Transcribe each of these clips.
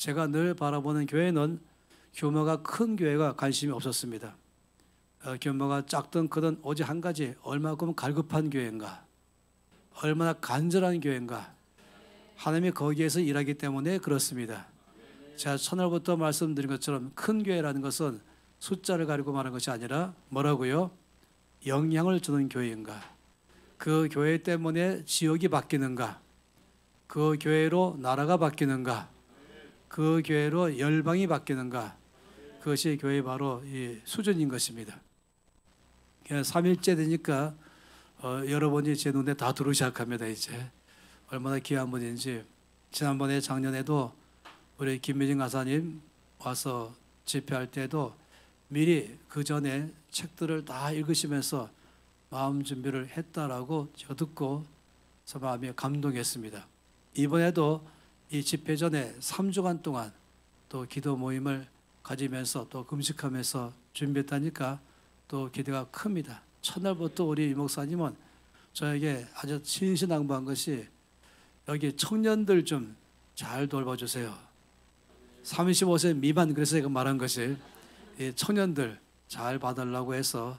제가 늘 바라보는 교회는 규모가 큰 교회가 관심이 없었습니다. 규모가 작든 크든 오직 한 가지, 얼마큼 갈급한 교회인가, 얼마나 간절한 교회인가. 하나님이 거기에서 일하기 때문에 그렇습니다. 제가 첫날부터 말씀드린 것처럼 큰 교회라는 것은 숫자를 가리고 말하는 것이 아니라 뭐라고요? 영향을 주는 교회인가, 그 교회 때문에 지역이 바뀌는가, 그 교회로 나라가 바뀌는가, 그 교회로 열방이 바뀌는가, 그것이 교회의 바로 이 수준인 것입니다. 3일째 되니까 여러분이 제 눈에 다 들어오기 시작합니다. 이제 얼마나 귀한 분인지. 지난번에 작년에도 우리 김미진 가사님 와서 집회할 때도 미리 그 전에 책들을 다 읽으시면서 마음 준비를 했다라고 제가 듣고 마음이 감동했습니다. 이번에도 이 집회 전에 3주간 동안 또 기도 모임을 가지면서 또 금식하면서 준비했다니까 또 기대가 큽니다. 첫날부터 우리 이 목사님은 저에게 아주 신신당부한 것이 여기 청년들 좀 잘 돌봐주세요. 35세 미만, 그래서 제가 말한 것이 청년들 잘 봐달라고 해서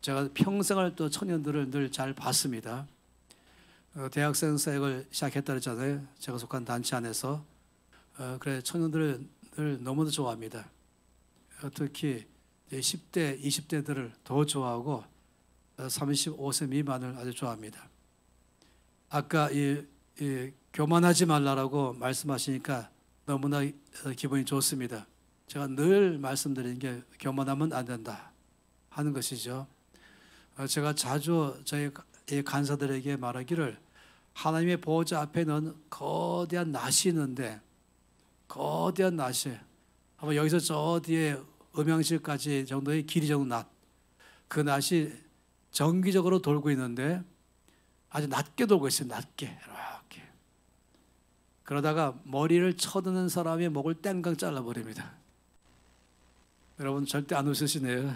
제가 평생을 또 청년들을 늘 잘 봤습니다. 대학생 사역을 시작했다 그랬잖아요. 제가 속한 단체 안에서. 그래 청년들을 늘 너무도 좋아합니다. 특히 10대, 20대들을 더 좋아하고 35세 미만을 아주 좋아합니다. 아까 이 교만하지 말라라고 말씀하시니까 너무나 기분이 좋습니다. 제가 늘 말씀드리는 게 교만하면 안 된다 하는 것이죠. 제가 자주 저희 간사들에게 말하기를 하나님의 보호자 앞에는 거대한 낫이 있는데, 거대한 낫이 아마 여기서 저 뒤에 음향실까지 정도의 길이 정도 낫, 그 낫이 정기적으로 돌고 있는데 아주 낮게 돌고 있어요. 낮게 이렇게. 그러다가 머리를 쳐드는 사람의 목을 땡강 잘라버립니다. 여러분 절대 안 웃으시네요.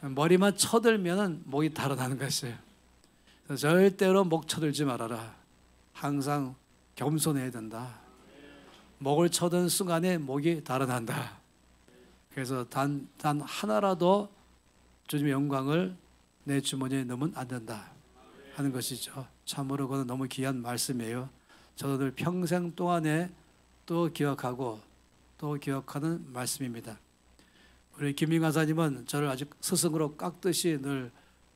머리만 쳐들면 목이 달아나는 것이에요. 절대로 목 쳐들지 말아라. 항상 겸손해야 된다. 목을 쳐든 순간에 목이 달아난다. 그래서 단 하나라도 주님의 영광을 내 주머니에 넣으면 안 된다 하는 것이죠. 참으로 그건 너무 귀한 말씀이에요. 저도 늘 평생 동안에 또 기억하고 또 기억하는 말씀입니다. 우리 김민 간사님은 저를 아주 스승으로 깎듯이 늘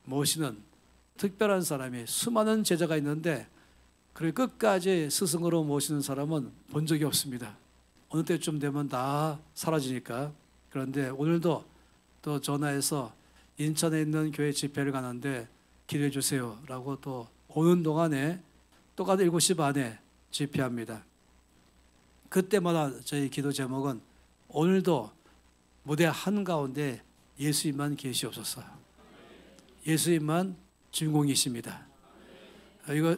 모시는 특별한 사람이, 수많은 제자가 있는데 그를 끝까지 스승으로 모시는 사람은 본 적이 없습니다. 어느 때쯤 되면 다 사라지니까. 그런데 오늘도 또 전화해서 인천에 있는 교회 집회를 가는데 기도해 주세요 라고 또 오는 동안에 똑같이 7시 반에 집회합니다. 그때마다 저희 기도 제목은 오늘도 무대 한가운데 예수님만 계시옵소서. 예수님만 주인공이십니다.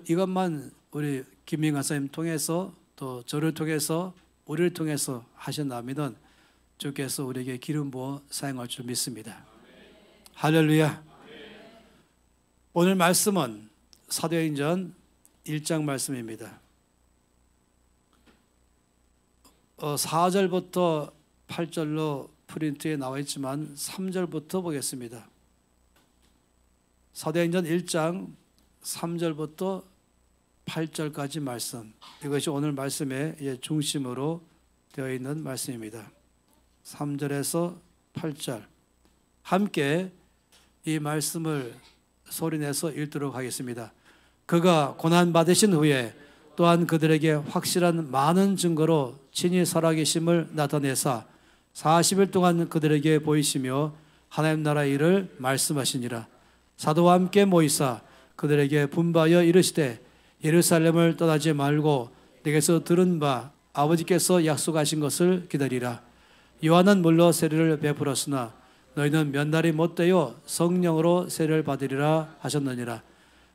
이것만 우리 김민 간사님 통해서 또 저를 통해서 우리를 통해서 하신다면 주께서 우리에게 기름 부어 사용할 줄 믿습니다. 할렐루야. 오늘 말씀은 사도행전 1장 말씀입니다. 4절부터 8절로 프린트에 나와 있지만 3절부터 보겠습니다. 사도행전 1장 3절부터 8절까지 말씀, 이것이 오늘 말씀의 중심으로 되어 있는 말씀입니다. 3절에서 8절 함께 이 말씀을 소리내서 읽도록 하겠습니다. 그가 고난받으신 후에 또한 그들에게 확실한 많은 증거로 친히 살아계심을 나타내사 40일 동안 그들에게 보이시며 하나님 나라 일을 말씀하시니라. 사도와 함께 모이사 그들에게 분바하여 이르시되 예루살렘을 떠나지 말고 내게서 들은 바 아버지께서 약속하신 것을 기다리라. 요한은 물로 세례를 베풀었으나 너희는 몇 날이 못되어 성령으로 세례를 받으리라 하셨느니라.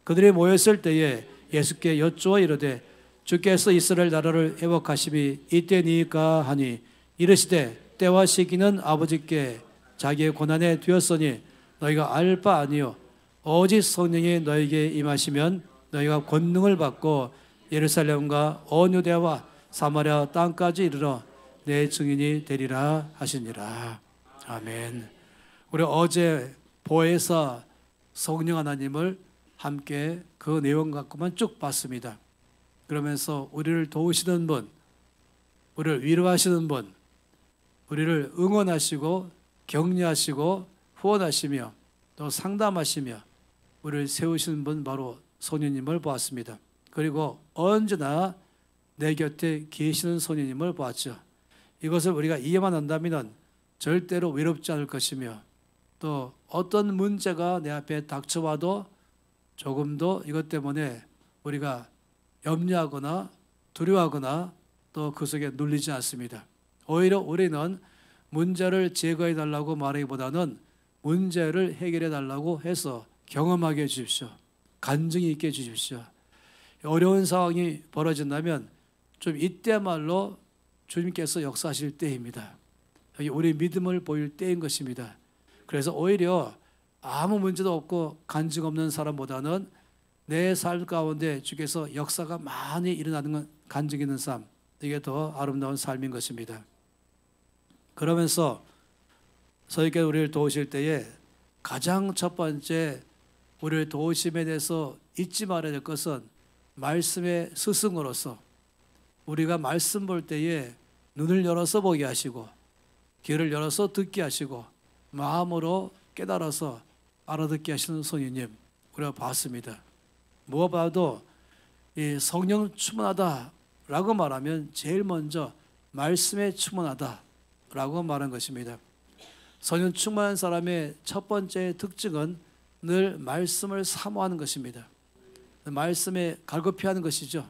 그들이 모였을 때에 예수께 여쭈어 이르되 주께서 이스라엘 나라를 회복하심이 이때니까 하니 이르시되 때와 시기는 아버지께 자기의 고난에 두었으니 너희가 알 바 아니요 오직 성령이 너희에게 임하시면 너희가 권능을 받고 예루살렘과 온 유대와 사마리아 땅까지 이르러 내 증인이 되리라 하시니라. 아멘. 우리 어제 보혜사 성령 하나님을 함께 그 내용 갖고만 쭉 봤습니다. 그러면서 우리를 도우시는 분, 우리를 위로하시는 분, 우리를 응원하시고 격려하시고 후원하시며 또 상담하시며 우리를 세우시는 분 바로 성령님을 보았습니다. 그리고 언제나 내 곁에 계시는 성령님을 보았죠. 이것을 우리가 이해만 한다면 절대로 외롭지 않을 것이며 또 어떤 문제가 내 앞에 닥쳐와도 조금도 이것 때문에 우리가 염려하거나 두려워하거나 또 그 속에 눌리지 않습니다. 오히려 우리는 문제를 제거해 달라고 말하기보다는 문제를 해결해 달라고 해서 경험하게 해주십시오. 간증이 있게 해주십시오. 어려운 상황이 벌어진다면 좀 이때말로 주님께서 역사하실 때입니다. 여기 우리 믿음을 보일 때인 것입니다. 그래서 오히려 아무 문제도 없고 간증 없는 사람보다는 내 삶 가운데 주께서 역사가 많이 일어나는 간증 있는 삶, 이게 더 아름다운 삶인 것입니다. 그러면서 선생님께서 우리를 도우실 때에 가장 첫 번째 우리를 도우심에 대해서 잊지 말아야 될 것은 말씀의 스승으로서 우리가 말씀 볼 때에 눈을 열어서 보게 하시고 귀를 열어서 듣게 하시고 마음으로 깨달아서 알아듣게 하시는 성령님 우리가 봤습니다. 무엇보다도 이 성령 충만하다라고 말하면 제일 먼저 말씀에 충만하다라고 말한 것입니다. 성령 충만한 사람의 첫 번째 특징은 늘 말씀을 사모하는 것입니다. 말씀에 갈급해하는 것이죠.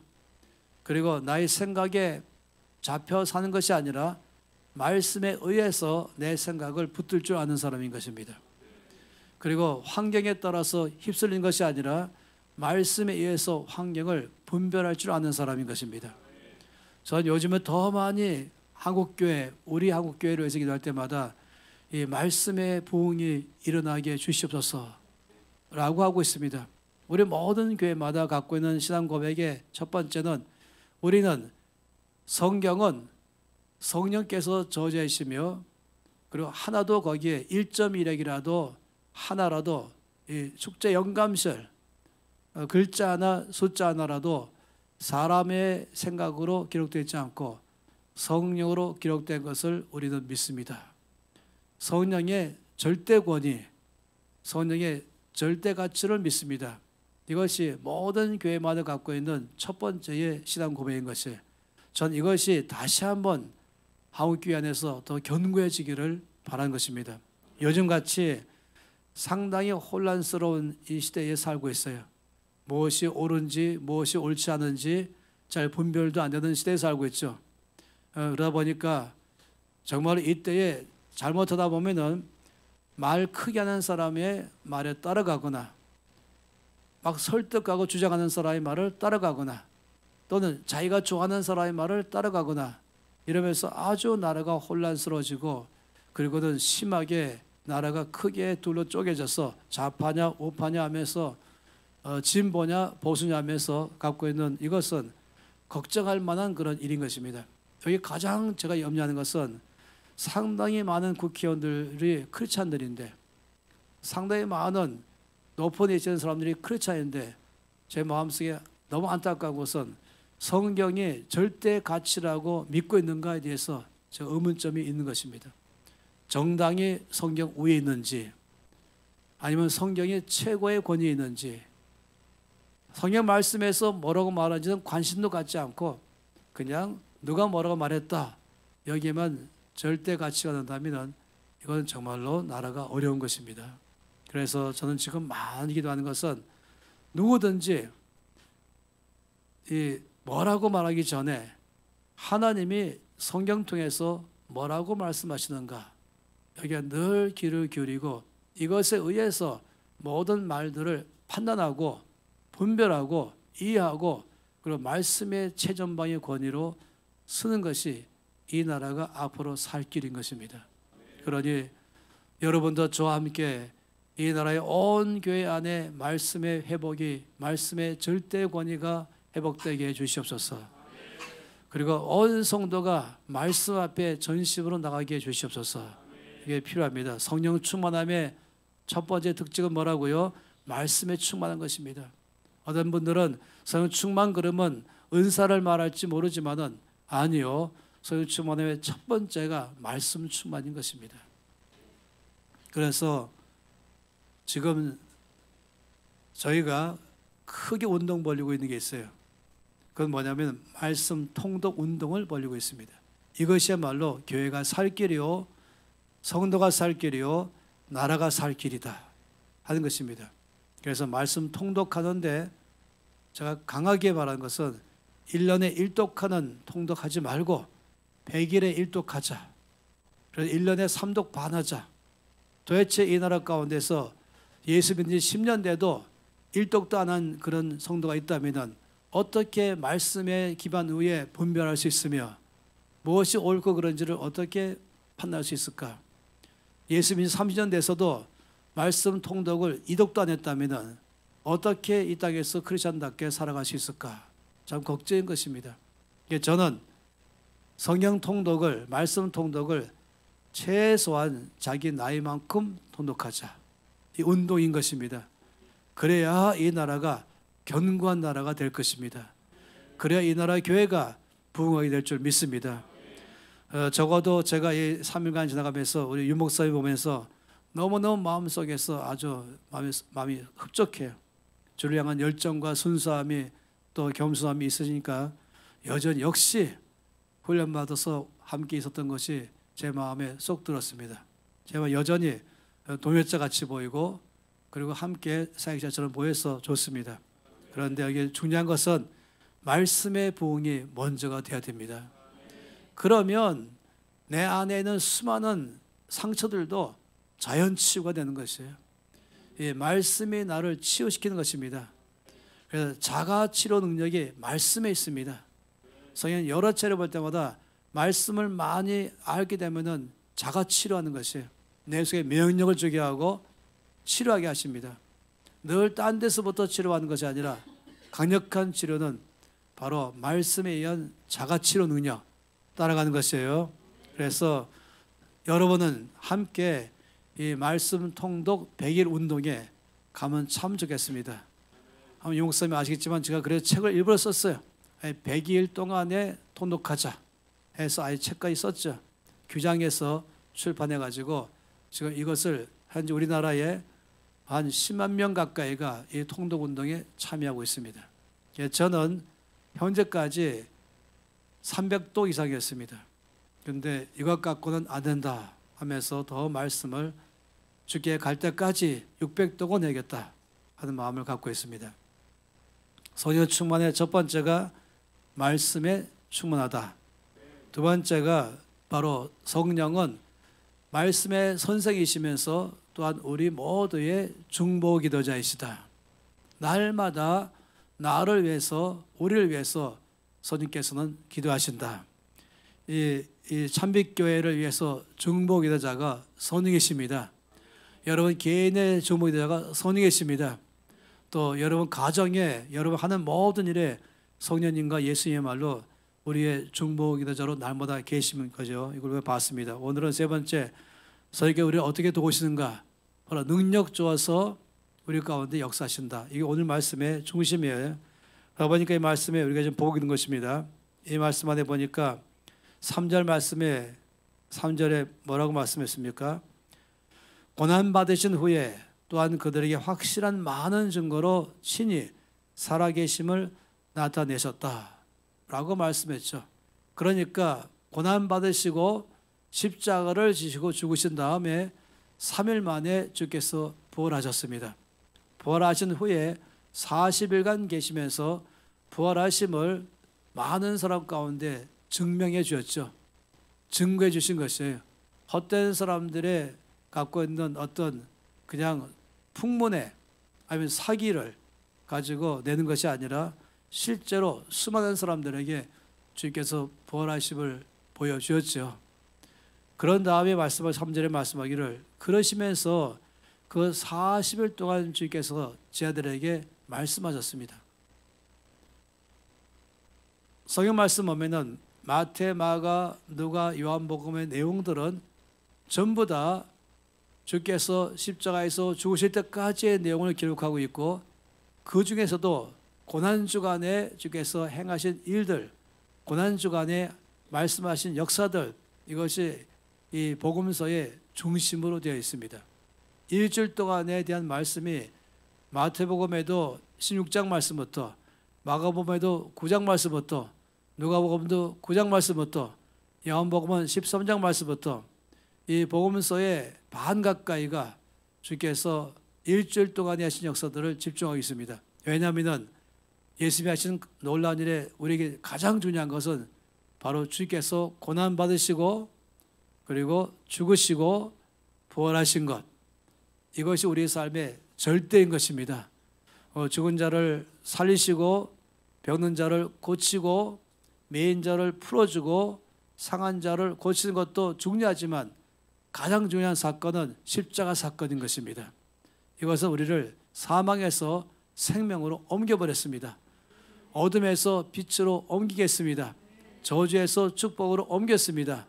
그리고 나의 생각에 잡혀 사는 것이 아니라 말씀에 의해서 내 생각을 붙들 줄 아는 사람인 것입니다. 그리고 환경에 따라서 휩쓸린 것이 아니라 말씀에 의해서 환경을 분별할 줄 아는 사람인 것입니다. 저는 요즘에 더 많이 한국교회, 우리 한국교회를 위해서 기도할 때마다 이 말씀의 부흥이 일어나게 주시옵소서 라고 하고 있습니다. 우리 모든 교회마다 갖고 있는 신앙 고백의 첫 번째는 우리는 성경은 성령께서 저자이시며 그리고 하나도 거기에 1.1핵이라도 하나라도 이 축제 영감실 글자 하나 숫자 하나라도 사람의 생각으로 기록되지 않고 성령으로 기록된 것을 우리는 믿습니다. 성령의 절대 권위, 성령의 절대 가치를 믿습니다. 이것이 모든 교회마다 갖고 있는 첫 번째의 신앙 고백인 것이, 전 이것이 다시 한번 한국교회 안에서 더 견고해지기를 바라는 것입니다. 요즘같이 상당히 혼란스러운 이 시대에 살고 있어요. 무엇이 옳은지 무엇이 옳지 않은지 잘 분별도 안 되는 시대에 살고 있죠. 그러다 보니까 정말 이때에 잘못하다 보면은 말 크게 하는 사람의 말에 따라가거나 막 설득하고 주장하는 사람의 말을 따라가거나 또는 자기가 좋아하는 사람의 말을 따라가거나 이러면서 아주 나라가 혼란스러워지고 그리고는 심하게 나라가 크게 둘로 쪼개져서 좌파냐 우파냐 하면서 진보냐 보수냐 하면서 갖고 있는 이것은 걱정할 만한 그런 일인 것입니다. 여기 가장 제가 염려하는 것은 상당히 많은 국회의원들이 크리스찬들인데 상당히 많은 높은 위치에 있는 사람들이 크리스찬인데 제 마음속에 너무 안타까운 것은 성경이 절대 가치라고 믿고 있는가에 대해서 제가 의문점이 있는 것입니다. 정당이 성경 위에 있는지 아니면 성경이 최고의 권위에 있는지 성경 말씀에서 뭐라고 말하는지는 관심도 갖지 않고 그냥 누가 뭐라고 말했다 여기에만 절대 가치가 된다면 이건 정말로 나라가 어려운 것입니다. 그래서 저는 지금 많이 기도하는 것은 누구든지 이 뭐라고 말하기 전에 하나님이 성경 통해서 뭐라고 말씀하시는가 여기에 늘 귀를 기울이고 이것에 의해서 모든 말들을 판단하고 분별하고 이해하고 그리고 말씀의 최전방의 권위로 쓰는 것이 이 나라가 앞으로 살 길인 것입니다. 그러니 여러분도 저와 함께 이 나라의 온 교회 안에 말씀의 회복이 말씀의 절대 권위가 회복되게 해 주시옵소서. 그리고 온 성도가 말씀 앞에 전심으로 나가게 해 주시옵소서. 이게 필요합니다. 성령 충만함의 첫 번째 특징은 뭐라고요? 말씀에 충만한 것입니다. 어떤 분들은 성령 충만 그러면 은사를 말할지 모르지만은 아니요. 성령 충만함의 첫 번째가 말씀 충만인 것입니다. 그래서 지금 저희가 크게 운동 벌이고 있는 게 있어요. 그건 뭐냐면 말씀 통독 운동을 벌이고 있습니다. 이것이야말로 교회가 살 길이요, 성도가 살 길이요, 나라가 살 길이다 하는 것입니다. 그래서 말씀 통독하는데 제가 강하게 말하는 것은 1년에 1독하는 통독하지 말고 100일에 1독하자. 그래서 1년에 3독 반 하자. 도대체 이 나라 가운데서 예수 믿은 지 10년 돼도 1독도 안 한 그런 성도가 있다면 어떻게 말씀에 기반 위에 분별할 수 있으며 무엇이 옳고 그른지를 어떻게 판단할 수 있을까? 예수 믿은 지 30년 돼서도 말씀 통독을 2독도 안 했다면 어떻게 이 땅에서 크리스천답게 살아갈 수 있을까? 참 걱정인 것입니다. 저는 성경 통독을, 말씀 통독을 최소한 자기 나이만큼 통독하자. 이 운동인 것입니다. 그래야 이 나라가 견고한 나라가 될 것입니다. 그래야 이 나라 교회가 부흥하게 될 줄 믿습니다. 적어도 제가 이 3일간 지나가면서 우리 유 목사님 보면서 너무너무 마음속에서 아주 마음이 흡족해요. 주를 향한 열정과 순수함이 또 겸손함이 있으니까 여전히 역시 훈련받아서 함께 있었던 것이 제 마음에 쏙 들었습니다. 제가 여전히 동역자 같이 보이고 그리고 함께 사역자처럼 보여서 좋습니다. 그런데 여기 중요한 것은 말씀의 부흥이 먼저가 되어야 됩니다. 그러면 내 안에 있는 수많은 상처들도 자연 치유가 되는 것이에요. 이 말씀이 나를 치유시키는 것입니다. 그래서 자가 치료 능력이 말씀에 있습니다. 성경 여러 차례 볼 때마다 말씀을 많이 알게 되면은 자가 치료하는 것이에요. 내 속에 면역력을 주게 하고 치료하게 하십니다. 늘 딴 데서부터 치료하는 것이 아니라 강력한 치료는 바로 말씀에 의한 자가 치료 능력 따라가는 것이에요. 그래서 여러분은 함께 이 말씀 통독 100일 운동에 가면 참 좋겠습니다. 아마 유 목사님이 아시겠지만 제가 그래서 책을 일부러 썼어요. 100일 동안에 통독하자 해서 아예 책까지 썼죠. 규장해서 출판해가지고 지금 이것을 현재 우리나라에 한 10만 명 가까이가 이 통독 운동에 참여하고 있습니다. 저는 현재까지 300독 이상이었습니다. 그런데 이것 갖고는 안 된다 하면서 더 말씀을 주께 갈 때까지 600독은 해야겠다 하는 마음을 갖고 있습니다. 성령 충만의 첫 번째가 말씀에 충만하다. 두 번째가 바로 성령은 말씀의 선생이시면서 또한 우리 모두의 중보기도자이시다. 날마다 나를 위해서, 우리를 위해서 성령께서는 기도하신다. 이 참빛교회를 위해서 중보기도자가 성령이십니다. 여러분 개인의 중보기도자가 성령이십니다. 또 여러분 가정에, 여러분 하는 모든 일에 성령님과 예수님의 말로 우리의 중보기도자로 날마다 계시는 거죠. 이걸 왜 봤습니다. 오늘은 세 번째, 저에게 우리를 어떻게 도우시는가? 바로 능력 주어서 우리 가운데 역사하신다. 이게 오늘 말씀의 중심이에요. 그러다 보니까 이 말씀에 우리가 좀 보고 있는 것입니다. 이 말씀 안에 보니까 3절 말씀에 3절에 뭐라고 말씀했습니까? 고난받으신 후에 또한 그들에게 확실한 많은 증거로 친히 살아계심을 나타내셨다 라고 말씀했죠. 그러니까 고난받으시고 십자가를 지시고 죽으신 다음에 3일 만에 주께서 부활하셨습니다. 부활하신 후에 40일간 계시면서 부활하심을 많은 사람 가운데 증명해 주셨죠. 증거해 주신 것이에요. 헛된 사람들의 갖고 있는 어떤 그냥 풍문에 아니면 사기를 가지고 내는 것이 아니라 실제로 수많은 사람들에게 주께서 부활하심을 보여주었죠. 그런 다음에 말씀을 3절에 말씀하기를 그러시면서 그 40일 동안 주께서 제 아들에게 말씀하셨습니다. 성경 말씀 보면은 마태, 마가, 누가, 요한복음의 내용들은 전부 다 주께서 십자가에서 죽으실 때까지의 내용을 기록하고 있고, 그 중에서도 고난주간에 주께서 행하신 일들, 고난주간에 말씀하신 역사들, 이것이 이 복음서의 중심으로 되어 있습니다. 일주일 동안에 대한 말씀이 마태복음에도 16장 말씀부터, 마가복음에도 9장 말씀부터, 누가복음도 9장 말씀부터, 요한복음은 13장 말씀부터 이 복음서의 반 가까이가 주께서 일주일 동안에 하신 역사들을 집중하고 있습니다. 왜냐하면 예수님이 하신 놀라운 일에 우리에게 가장 중요한 것은 바로 주께서 고난받으시고 그리고 죽으시고 부활하신 것, 이것이 우리의 삶의 절대인 것입니다. 죽은 자를 살리시고 병든 자를 고치고 매인 자를 풀어주고 상한 자를 고치는 것도 중요하지만 가장 중요한 사건은 십자가 사건인 것입니다. 이것은 우리를 사망에서 생명으로 옮겨버렸습니다. 어둠에서 빛으로 옮기겠습니다. 저주에서 축복으로 옮겼습니다.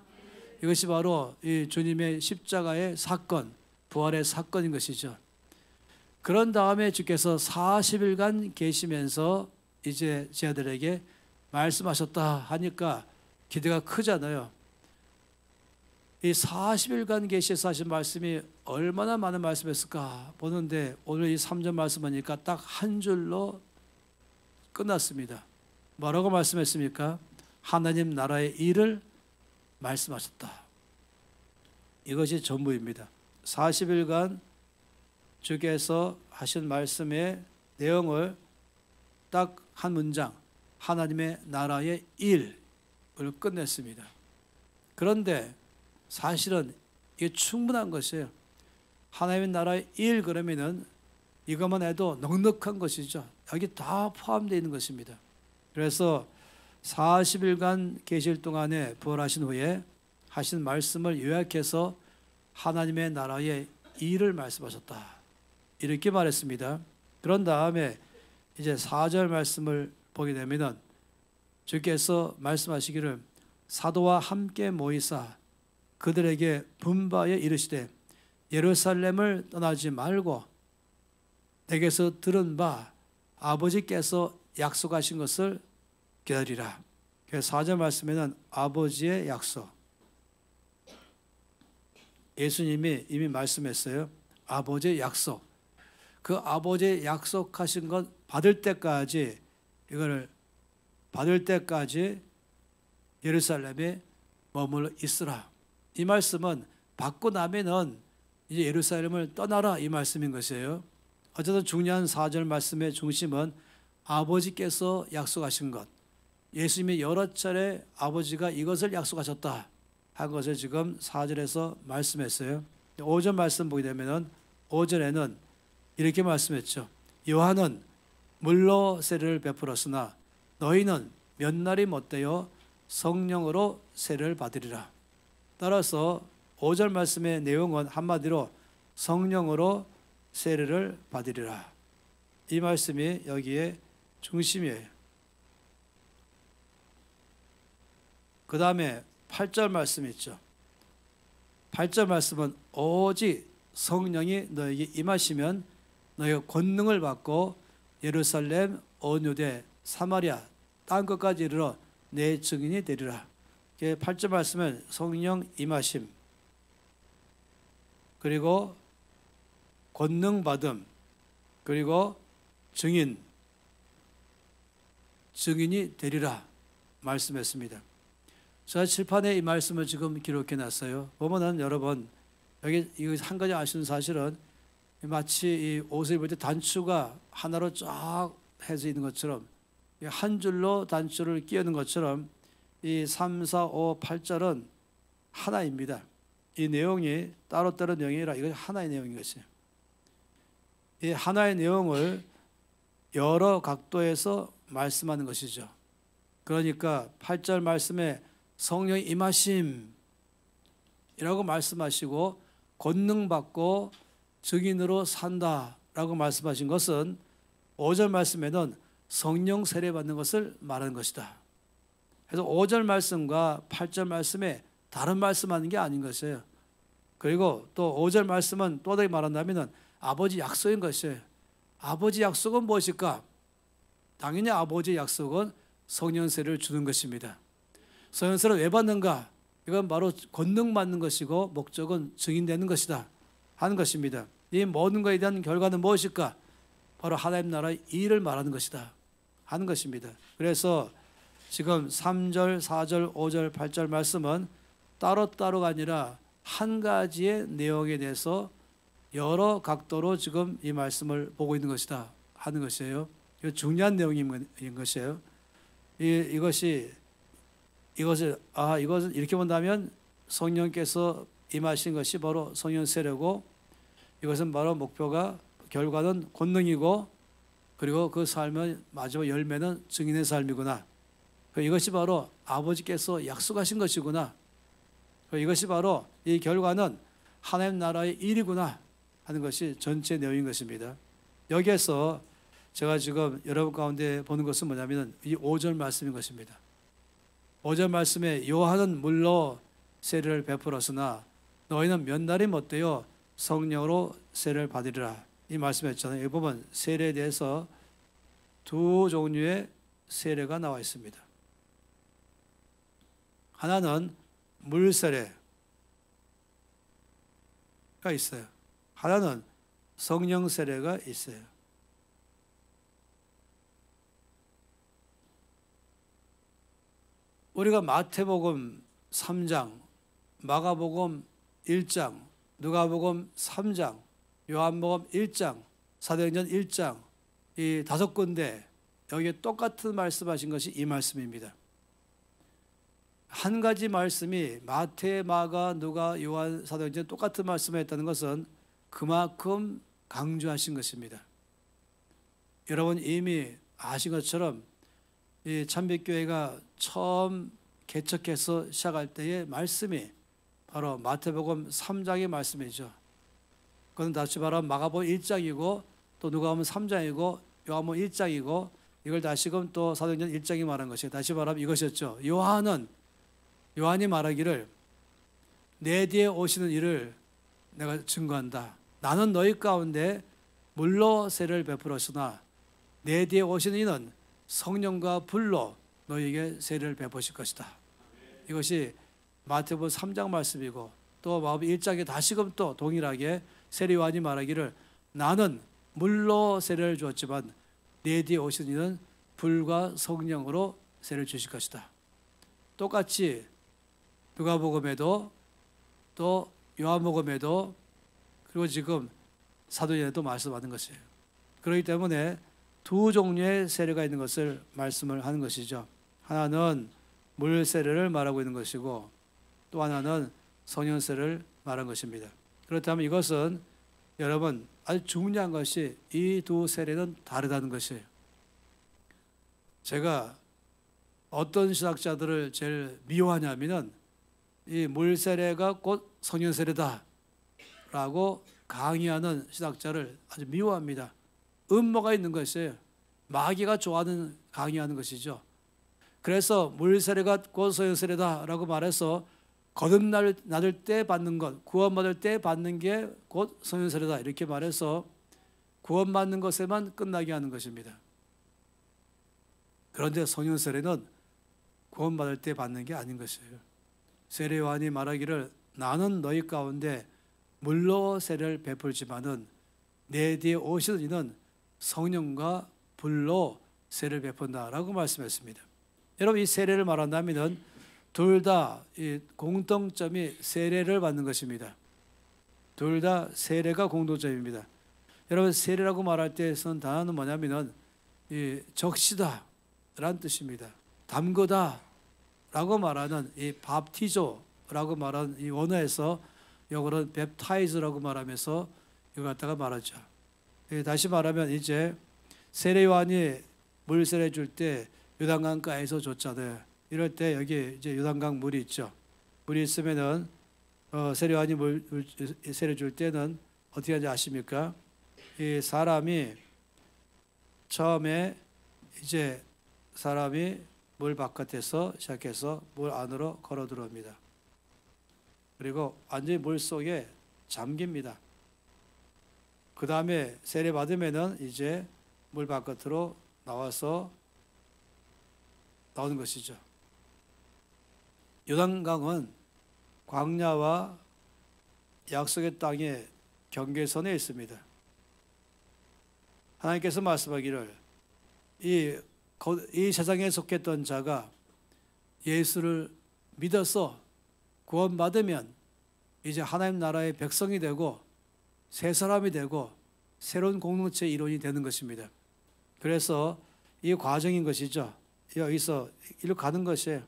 이것이 바로 이 주님의 십자가의 사건, 부활의 사건인 것이죠. 그런 다음에 주께서 40일간 계시면서 이제 제 아들에게 말씀하셨다 하니까 기대가 크잖아요. 이 40일간 계시에서 하신 말씀이 얼마나 많은 말씀이었을까 보는데, 오늘 이 3절 말씀 보니까 딱 한 줄로 끝났습니다. 뭐라고 말씀했습니까? 하나님 나라의 일을 말씀하셨다. 이것이 전부입니다. 40일간 주께서 하신 말씀의 내용을 딱 한 문장, 하나님의 나라의 일을 끝냈습니다. 그런데 사실은 이게 충분한 것이에요. 하나님의 나라의 일 그러면은 이것만 해도 넉넉한 것이죠. 여기 다 포함되어 있는 것입니다. 그래서 40일간 계실 동안에 부활하신 후에 하신 말씀을 요약해서 하나님의 나라의 일을 말씀하셨다, 이렇게 말했습니다. 그런 다음에 이제 4절 말씀을 보게 되면은 주께서 말씀하시기를 사도와 함께 모이사 그들에게 분바에 이르시되 예루살렘을 떠나지 말고 내게서 들은 바 아버지께서 약속하신 것을 기다리라. 그래서 4절 말씀에는 아버지의 약속, 예수님이 이미 말씀했어요. 아버지의 약속, 그 아버지의 약속하신 것 받을 때까지, 이거를 받을 때까지 예루살렘에 머물러 있으라. 이 말씀은 받고 나면은 이제 예루살렘을 떠나라, 이 말씀인 것이에요. 어쨌든 중요한 4절 말씀의 중심은 아버지께서 약속하신 것, 예수님이 여러 차례 아버지가 이것을 약속하셨다 한 것을 지금 4절에서 말씀했어요. 5절 말씀 보게 되면은 5절에는 이렇게 말씀했죠. 요한은 물로 세례를 베풀었으나 너희는 몇 날이 못되어 성령으로 세례를 받으리라. 따라서 5절 말씀의 내용은 한마디로 성령으로 세례를 받으리라. 이 말씀이 여기에 중심이에요. 그 다음에 8절 말씀 있죠. 8절 말씀은 오직 성령이 너에게 임하시면 너희가 권능을 받고 예루살렘, 온 유대, 사마리아, 땅 끝까지 이르러 내 증인이 되리라. 8절 말씀은 성령 임하심, 그리고 권능 받음, 그리고 증인이 되리라 말씀했습니다. 제가 칠판에 이 말씀을 지금 기록해 놨어요. 보면은 여러분, 여기 이거 한 가지 아시는 사실은 마치 이 옷을 입을 때 단추가 하나로 쫙 해서 있는 것처럼, 한 줄로 단추를 끼우는 것처럼 이 3, 4, 5, 8절은 하나입니다. 이 내용이 따로따로 내용이 아니라 이것이 하나의 내용인 것이에요. 이 하나의 내용을 여러 각도에서 말씀하는 것이죠. 그러니까 8절 말씀에 성령의 임하심이라고 말씀하시고 권능 받고 증인으로 산다라고 말씀하신 것은 5절 말씀에는 성령 세례 받는 것을 말하는 것이다. 그래서 5절 말씀과 8절 말씀에 다른 말씀하는 게 아닌 것이에요. 그리고 또 5절 말씀은 또 어떻게 말한다면 아버지 약속인 것이에요. 아버지 약속은 무엇일까? 당연히 아버지 약속은 성령세를 주는 것입니다. 성령세를 왜 받는가? 이건 바로 권능받는 것이고 목적은 증인되는 것이다 하는 것입니다. 이 모든 것에 대한 결과는 무엇일까? 바로 하나님 나라의 일을 말하는 것이다 하는 것입니다. 그래서 지금 3절, 4절, 5절, 8절 말씀은 따로따로가 아니라 한 가지의 내용에 대해서 여러 각도로 지금 이 말씀을 보고 있는 것이다 하는 것이에요. 이거 중요한 내용인 것이에요. 이것을 이렇게 본다면 성령께서 임하신 것이 바로 성령 세례고, 이것은 바로 목표가 결과는 권능이고, 그리고 그 삶의 마지막 열매는 증인의 삶이구나. 이것이 바로 아버지께서 약속하신 것이구나. 이것이 바로 이 결과는 하나님 나라의 일이구나 하는 것이 전체 내용인 것입니다. 여기에서 제가 지금 여러분 가운데 보는 것은 뭐냐면 이 5절 말씀인 것입니다. 5절 말씀에 요한은 물로 세례를 베풀었으나 너희는 몇 날이 못되어 성령으로 세례를 받으리라. 이 말씀했잖아요. 이 부분 세례에 대해서 두 종류의 세례가 나와 있습니다. 하나는 물 세례가 있어요. 하나는 성령 세례가 있어요. 우리가 마태복음 3장, 마가복음 1장, 누가복음 3장, 요한복음 1장, 사도행전 1장 이 5군데 여기에 똑같은 말씀하신 것이 이 말씀입니다. 한 가지 말씀이 마태, 마가, 누가, 요한, 사도행전 똑같은 말씀을 했다는 것은 그만큼 강조하신 것입니다. 여러분 이미 아신 것처럼 이 참빛교회가 처음 개척해서 시작할 때의 말씀이 바로 마태복음 3장의 말씀이죠. 그건 다시 말하면 마가복음 1장이고 또 누가복음 3장이고 요한복음 1장이고 이걸 다시금 또 사도행전 1장이 말한 것이에요. 다시 말하면 이것이었죠. 요한이 말하기를 내 뒤에 오시는 이를 내가 증거한다. 나는 너희 가운데 물로 세례를 베풀었으나 내 뒤에 오시는 이는 성령과 불로 너희에게 세례를 베푸실 것이다. 이것이 마태복음 3장 말씀이고 또 마가복음 1장에 다시금 또 동일하게 세례 요한이 말하기를 나는 물로 세례를 주었지만 내 뒤에 오시는 이는 불과 성령으로 세례를 주실 것이다. 똑같이 누가복음에도 또 요한복음에도 그리고 지금 사도행전에도 말씀하는 것이에요. 그렇기 때문에 두 종류의 세례가 있는 것을 말씀을 하는 것이죠. 하나는 물 세례를 말하고 있는 것이고 또 하나는 성령 세례를 말한 것입니다. 그렇다면 이것은 여러분 아주 중요한 것이 이 두 세례는 다르다는 것이에요. 제가 어떤 신학자들을 제일 미워하냐면은 이 물 세례가 곧 성령 세례다라고 강의하는 신학자를 아주 미워합니다. 음모가 있는 것이에요. 마귀가 좋아하는 강의하는 것이죠. 그래서 물 세례가 곧 성령 세례다라고 말해서 거듭날 때 받는 것, 구원받을 때 받는 게 곧 성령 세례다 이렇게 말해서 구원받는 것에만 끝나게 하는 것입니다. 그런데 성령 세례는 구원받을 때 받는 게 아닌 것이에요. 세례 요한이 말하기를 나는 너희 가운데 물로 세례를 베풀지만은 내 뒤에 오시는 이는 성령과 불로 세례를 베푼다라고 말씀했습니다. 여러분 이 세례를 말한다면은 둘 다 이 공통점이 세례를 받는 것입니다. 둘 다 세례가 공통점입니다. 여러분 세례라고 말할 때 쓰는 단어는 뭐냐면은 이 적시다라는 뜻입니다. 담그다라고 말하는 이 밥티조라고 말하는 이 원어에서 영어로는 웹타이즈라고 말하면서 이거 갖다가 말하죠. 다시 말하면 이제 세례 요한이 물 세례 줄 때 요단강가에서 줬잖아요. 이럴 때 여기 이제 요단강 물이 있죠. 물이 있으면은 세례 요한이 물 세례 줄 때는 어떻게 하는지 아십니까? 이 사람이 처음에 이제 사람이 물 바깥에서 시작해서 물 안으로 걸어 들어옵니다. 그리고 완전히 물 속에 잠깁니다. 그 다음에 세례 받으면은 이제 물 바깥으로 나와서 나오는 것이죠. 요단강은 광야와 약속의 땅의 경계선에 있습니다. 하나님께서 말씀하기를 이 세상에 속했던 자가 예수를 믿어서 구원받으면 이제 하나님 나라의 백성이 되고 새 사람이 되고 새로운 공동체의 일원이 되는 것입니다. 그래서 이 과정인 것이죠. 여기서 이리로 가는 것이에요.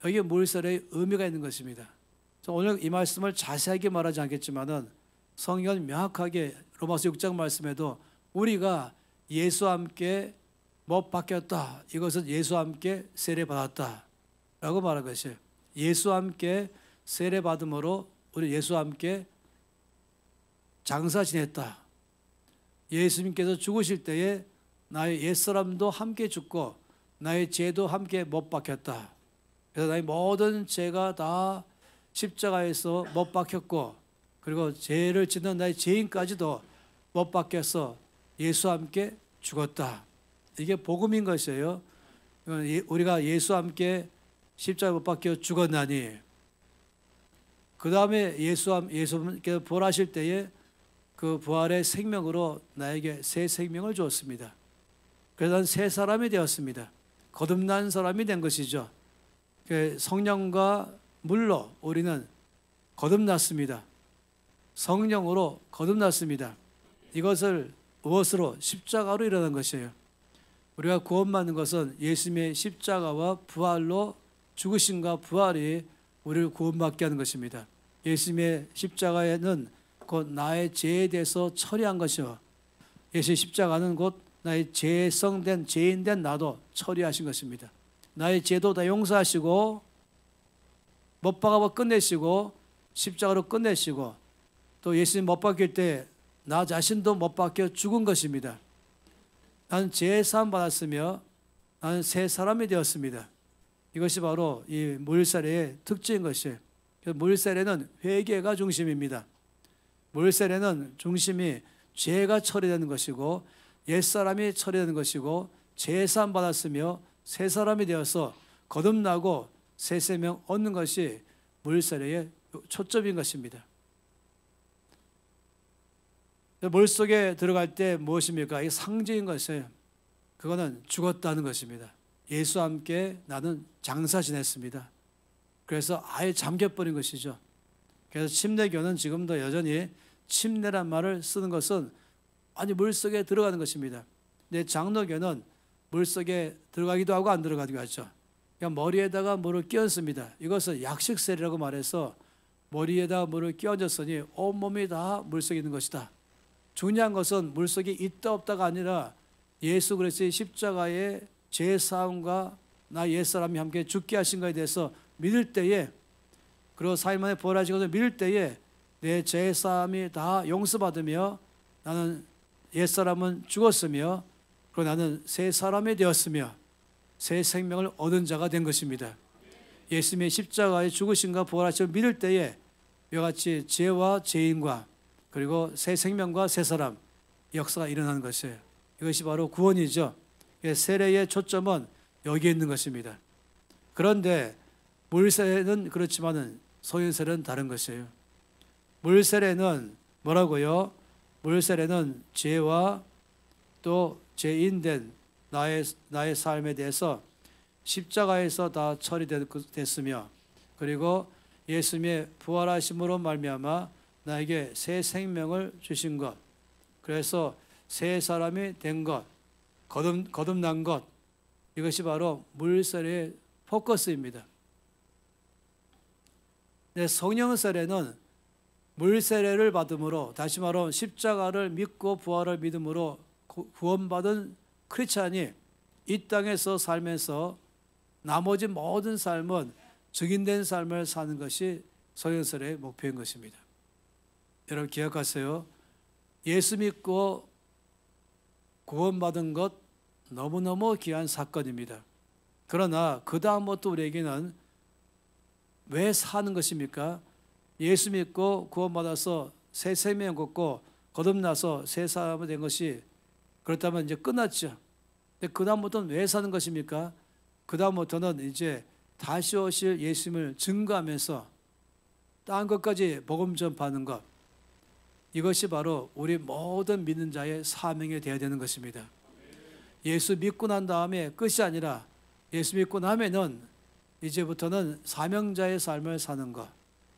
여기에 물세례의 의미가 있는 것입니다. 오늘 이 말씀을 자세하게 말하지 않겠지만은 성경은 명확하게 로마서 6장 말씀에도 우리가 예수와 함께 못 박혔다. 이것은 예수와 함께 세례 받았다. 라고 말한 것이에요. 예수와 함께 세례 받음으로 우리 예수와 함께 장사 지냈다. 예수님께서 죽으실 때에 나의 옛사람도 함께 죽고 나의 죄도 함께 못 박혔다. 그래서 나의 모든 죄가 다 십자가에서 못 박혔고 그리고 죄를 짓는 나의 죄인까지도 못 박혀서 예수와 함께 죽었다. 이게 복음인 것이에요. 우리가 예수와 함께 십자가에 못 박혀 죽었나니 그 다음에 예수께서 부활하실 때에 그 부활의 생명으로 나에게 새 생명을 주었습니다. 그래서 난 새 사람이 되었습니다. 거듭난 사람이 된 것이죠. 성령과 물로 우리는 거듭났습니다. 성령으로 거듭났습니다. 이것을 무엇으로? 십자가로 일어난 것이에요. 우리가 구원받는 것은 예수님의 십자가와 부활로 죽으심과 부활이 우리를 구원받게 하는 것입니다. 예수님의 십자가에는 곧 나의 죄에 대해서 처리한 것이요. 예수의 십자가는 곧 나의 죄성된 죄인된 나도 처리하신 것입니다. 나의 죄도 다 용서하시고 못 박아 끝내시고 십자가로 끝내시고 또 예수님 못 박힐 때 나 자신도 못 박혀 죽은 것입니다. 나는 죄 사함 받았으며 나는 새 사람이 되었습니다. 이것이 바로 이 물세례의 특징인 것이에요. 물세례는 회개가 중심입니다. 물세례는 중심이 죄가 처리되는 것이고 옛사람이 처리되는 것이고 죄 사함 받았으며 새 사람이 되어서 거듭나고 새 생명 얻는 것이 물세례의 초점인 것입니다. 물속에 들어갈 때 무엇입니까? 이게 상징인 것이에요. 그거는 죽었다는 것입니다. 예수와 함께 나는 장사 지냈습니다. 그래서 아예 잠겨버린 것이죠. 그래서 침례교는 지금도 여전히 침례란 말을 쓰는 것은 아니 물속에 들어가는 것입니다. 근데 장로교는 물속에 들어가기도 하고 안 들어가기도 하죠. 그러니까 머리에다가 물을 끼얹습니다. 이것은 약식세례라고 말해서 머리에다가 물을 끼얹었으니 온몸이 다 물속에 있는 것이다. 중요한 것은 물속에 있다 없다가 아니라 예수 그리스도의 십자가의 죄사함과 나 옛사람이 함께 죽게 하신 것에 대해서 믿을 때에 그리고 4일 만에 부활하신 것을 믿을 때에 내 죄사함이 다 용서받으며 나는 옛사람은 죽었으며 그리고 나는 새 사람이 되었으며 새 생명을 얻은 자가 된 것입니다. 예수님의 십자가의 죽으심과 부활하심을 믿을 때에 이와 같이 죄와 죄인과 그리고 새 생명과 새 사람 역사가 일어나는 것이에요. 이것이 바로 구원이죠. 세례의 초점은 여기에 있는 것입니다. 그런데 물세례는 그렇지만은 소인세례는 다른 것이에요. 물세례는 뭐라고요? 물세례는 죄와 또 죄인된 나의 삶에 대해서 십자가에서 다 처리됐으며 그리고 예수님의 부활하심으로 말미암아 나에게 새 생명을 주신 것, 그래서 새 사람이 된 것, 거듭난 것, 이것이 바로 물세례의 포커스입니다. 성령 세례는 물세례를 받음으로, 다시 말하면 십자가를 믿고 부활을 믿음으로 구원받은 크리스찬이 이 땅에서 살면서 나머지 모든 삶은 증인된 삶을 사는 것이 성령 세례의 목표인 것입니다. 여러분 기억하세요. 예수 믿고 구원받은 것 너무너무 귀한 사건입니다. 그러나 그 다음부터 우리에게는 왜 사는 것입니까? 예수 믿고 구원받아서 새 생명 얻고 거듭나서 새 사람이 된 것이 그렇다면 이제 끝났죠. 근데 그 다음부터는 왜 사는 것입니까? 그 다음부터는 이제 다시 오실 예수님을 증거하면서 딴 것까지 복음 전파하는 것, 이것이 바로 우리 모든 믿는 자의 사명이 되어야 되는 것입니다. 예수 믿고 난 다음에 끝이 아니라 예수 믿고 나면은 이제부터는 사명자의 삶을 사는 것,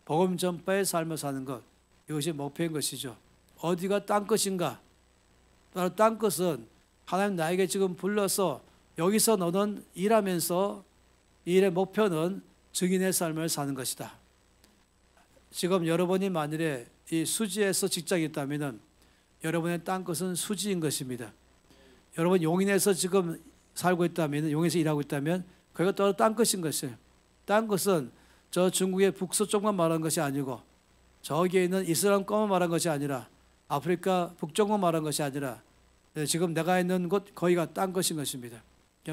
복음 전파의 삶을 사는 것, 이것이 목표인 것이죠. 어디가 딴 것인가? 바로 딴 것은 하나님 나에게 지금 불러서 여기서 너는 일하면서 이 일의 목표는 증인의 삶을 사는 것이다. 지금 여러분이 만일에 이 수지에서 직장이 있다면 여러분의 딴 것은 수지인 것입니다. 여러분 용인에서 지금 살고 있다면, 용인에서 일하고 있다면 그가 또 딴 것인 것이에요. 딴 것은 저 중국의 북서쪽만 말하는 것이 아니고 저기에 있는 이슬람권만 말하는 것이 아니라 아프리카 북쪽만 말하는 것이 아니라 지금 내가 있는 곳 거기가 딴 것인 것입니다.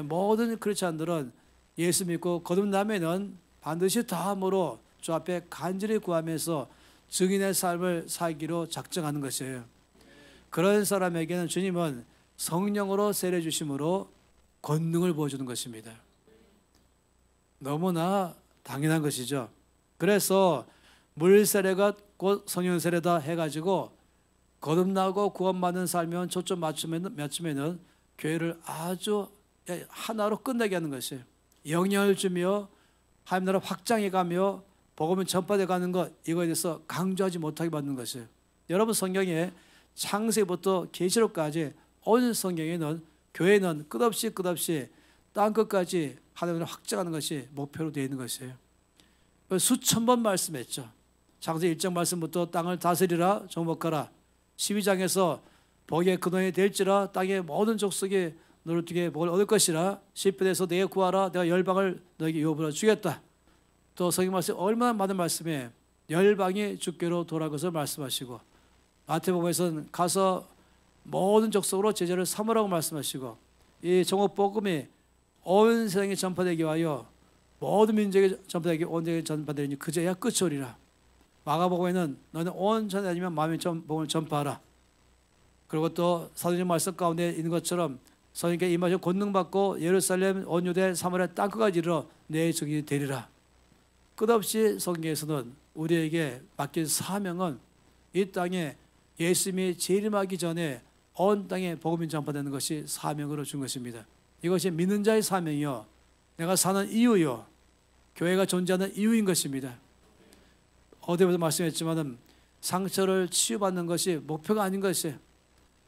모든 크리스찬들은 예수 믿고 거듭나면은 반드시 다음으로 주 앞에 간절히 구하면서 증인의 삶을 살기로 작정하는 것이에요. 그런 사람에게는 주님은 성령으로 세례 주심으로 권능을 보여주는 것입니다. 너무나 당연한 것이죠. 그래서 물 세례가 곧 성령 세례다 해가지고 거듭나고 구원받는 삶에 초점 맞추면은 교회를 아주 하나로 끝내게 하는 것이에요. 영향을 주며 하나님 나라 확장해 가며 복음을 전파돼 가는 것, 이거에 대해서 강조하지 못하게 만드는 것이에요. 여러분 성경에 창세부터 계시록까지 온 성경에는 교회는 끝없이 땅 끝까지 하나님을 확장하는 것이 목표로 되어 있는 것이에요. 수천 번 말씀했죠. 창세 1장 말씀부터 땅을 다스리라 정복하라. 12장에서 복의 근원이 될지라 땅의 모든 족속이 너를 통해 복을 얻을 것이라. 시편에서 내게 구하라 내가 열방을 너에게 유업으로 주겠다. 또 성경 말씀 얼마나 많은 말씀에 열방이 주께로 돌아갈 것을 말씀하시고, 마태복음에서는 가서 모든 족속으로 제자를 삼으라고 말씀하시고, 이 종업복음이 온 세상에 전파되기 위하여 모든 민족에 전파되기 온 세상에 전파되니 그제야 끝이 오리라. 마가복음에는 너는 온 천에 다니면 마음의 복음을 전파하라. 그리고 또 사도행 말씀 가운데 있는 것처럼 성령께 임하셔 권능 받고 예루살렘 온 유대 사마리아 땅끝까지 이르러 내 증인이 되리라. 끝없이 성경에서는 우리에게 맡긴 사명은 이 땅에 예수님이 재림하기 전에 온 땅에 복음이 전파되는 것이 사명으로 준 것입니다. 이것이 믿는 자의 사명이요, 내가 사는 이유요, 교회가 존재하는 이유인 것입니다. 어제부터 말씀했지만은 상처를 치유받는 것이 목표가 아닌 것이에요.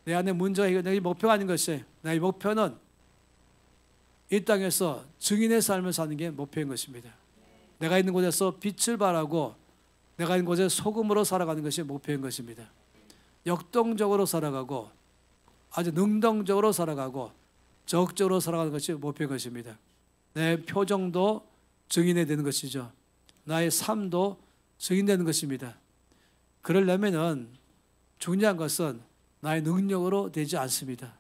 내 안에 문제가 해결되는 게 목표가 아닌 것이에요. 나의 목표는 이 땅에서 증인의 삶을 사는 게 목표인 것입니다. 내가 있는 곳에서 빛을 발하고 내가 있는 곳에 소금으로 살아가는 것이 목표인 것입니다. 역동적으로 살아가고 아주 능동적으로 살아가고 적극적으로 살아가는 것이 목표인 것입니다. 내 표정도 증인이 되는 것이죠. 나의 삶도 증인되는 것입니다. 그러려면은 중요한 것은 나의 능력으로 되지 않습니다.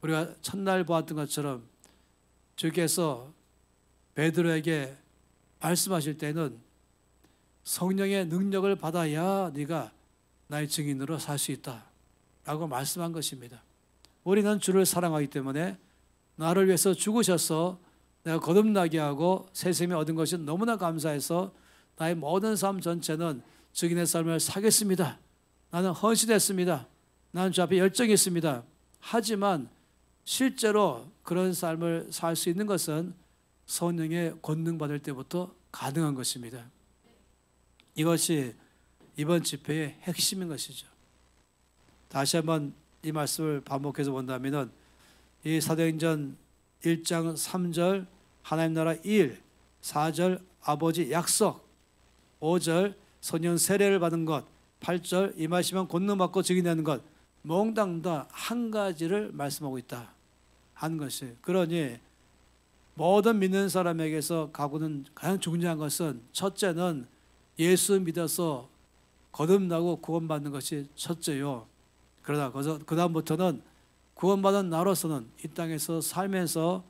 우리가 첫날 보았던 것처럼 주께서 베드로에게 말씀하실 때는 성령의 능력을 받아야 네가 나의 증인으로 살 수 있다 라고 말씀한 것입니다. 우리는 주를 사랑하기 때문에 나를 위해서 죽으셔서 내가 거듭나게 하고 새 생명 얻은 것이 너무나 감사해서 나의 모든 삶 전체는 증인의 삶을 살겠습니다. 나는 헌신했습니다. 나는 주 앞에 열정이 있습니다. 하지만 실제로 그런 삶을 살 수 있는 것은 성령의 권능 받을 때부터 가능한 것입니다. 이것이 이번 집회의 핵심인 것이죠. 다시 한번 이 말씀을 반복해서 본다면 이 사도행전 1장 3절 하나님 나라 일, 4절 아버지 약속, 5절 성령 세례를 받은 것, 8절 임하시면 권능 받고 증인하는 것, 몽땅 다 한 가지를 말씀하고 있다 하는 것이에요. 그러니 모든 믿는 사람에게서 가고는 가장 중요한 것은 첫째는 예수 믿어서 거듭나고 구원받는 것이 첫째요. 그러다 그 다음부터는 구원받은 나로서는 이 땅에서 살면서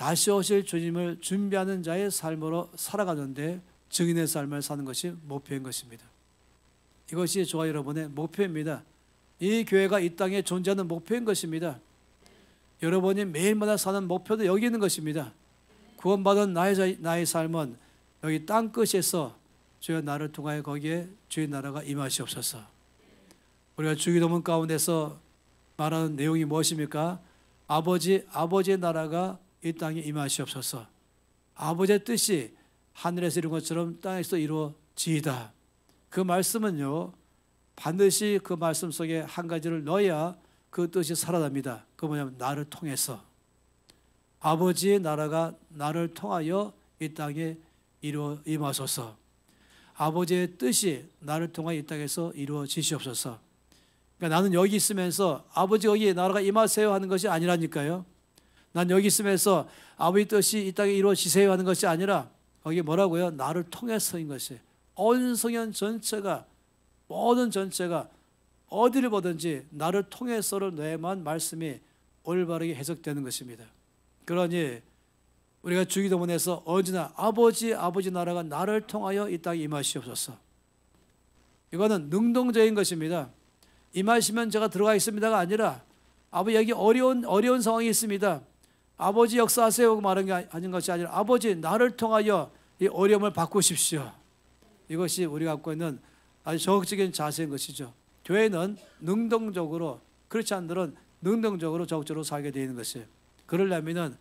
다시 오실 주님을 준비하는 자의 삶으로 살아가는데 증인의 삶을 사는 것이 목표인 것입니다. 이것이 저와 여러분의 목표입니다. 이 교회가 이 땅에 존재하는 목표인 것입니다. 여러분이 매일마다 사는 목표도 여기 있는 것입니다. 구원받은 나의 삶은 여기 땅끝에서 주여 나를 통하여 거기에 주의 나라가 임하시옵소서. 우리가 주기도문 가운데서 말하는 내용이 무엇입니까? 아버지의 나라가 이 땅에 임하시옵소서. 아버지의 뜻이 하늘에서 이룬 것처럼 땅에서 이루어지이다. 그 말씀은요, 반드시 그 말씀 속에 한 가지를 넣어야 그 뜻이 살아납니다. 그 뭐냐면 나를 통해서. 아버지의 나라가 나를 통하여 이 땅에 임하소서. 아버지의 뜻이 나를 통하여 이 땅에서 이루어지시옵소서. 그러니까 나는 여기 있으면서 아버지 여기 나라가 임하세요 하는 것이 아니라니까요. 난 여기 있으면서 아버지 뜻이 이 땅에 이루어지세요 하는 것이 아니라 거기 뭐라고요? 나를 통해서인 것이. 온 성현 전체가, 모든 전체가 어디를 보든지 나를 통해서를 내만 말씀이 올바르게 해석되는 것입니다. 그러니 우리가 주기도문에서 언제나 아버지 나라가 나를 통하여 이 땅에 임하시옵소서. 이거는 능동적인 것입니다. 임하시면 제가 들어가 있습니다가 아니라 아버지 여기 어려운 상황이 있습니다. 아버지 역사하세요 말하는 게 아닌 것이 아니라 아버지 나를 통하여 이 어려움을 바꾸십시오. 이것이 우리가 갖고 있는 아주 적극적인 자세인 것이죠. 교회는 능동적으로, 그렇지 않들은 능동적으로 적극적으로 살게 되어 있는 것이에요. 그러려면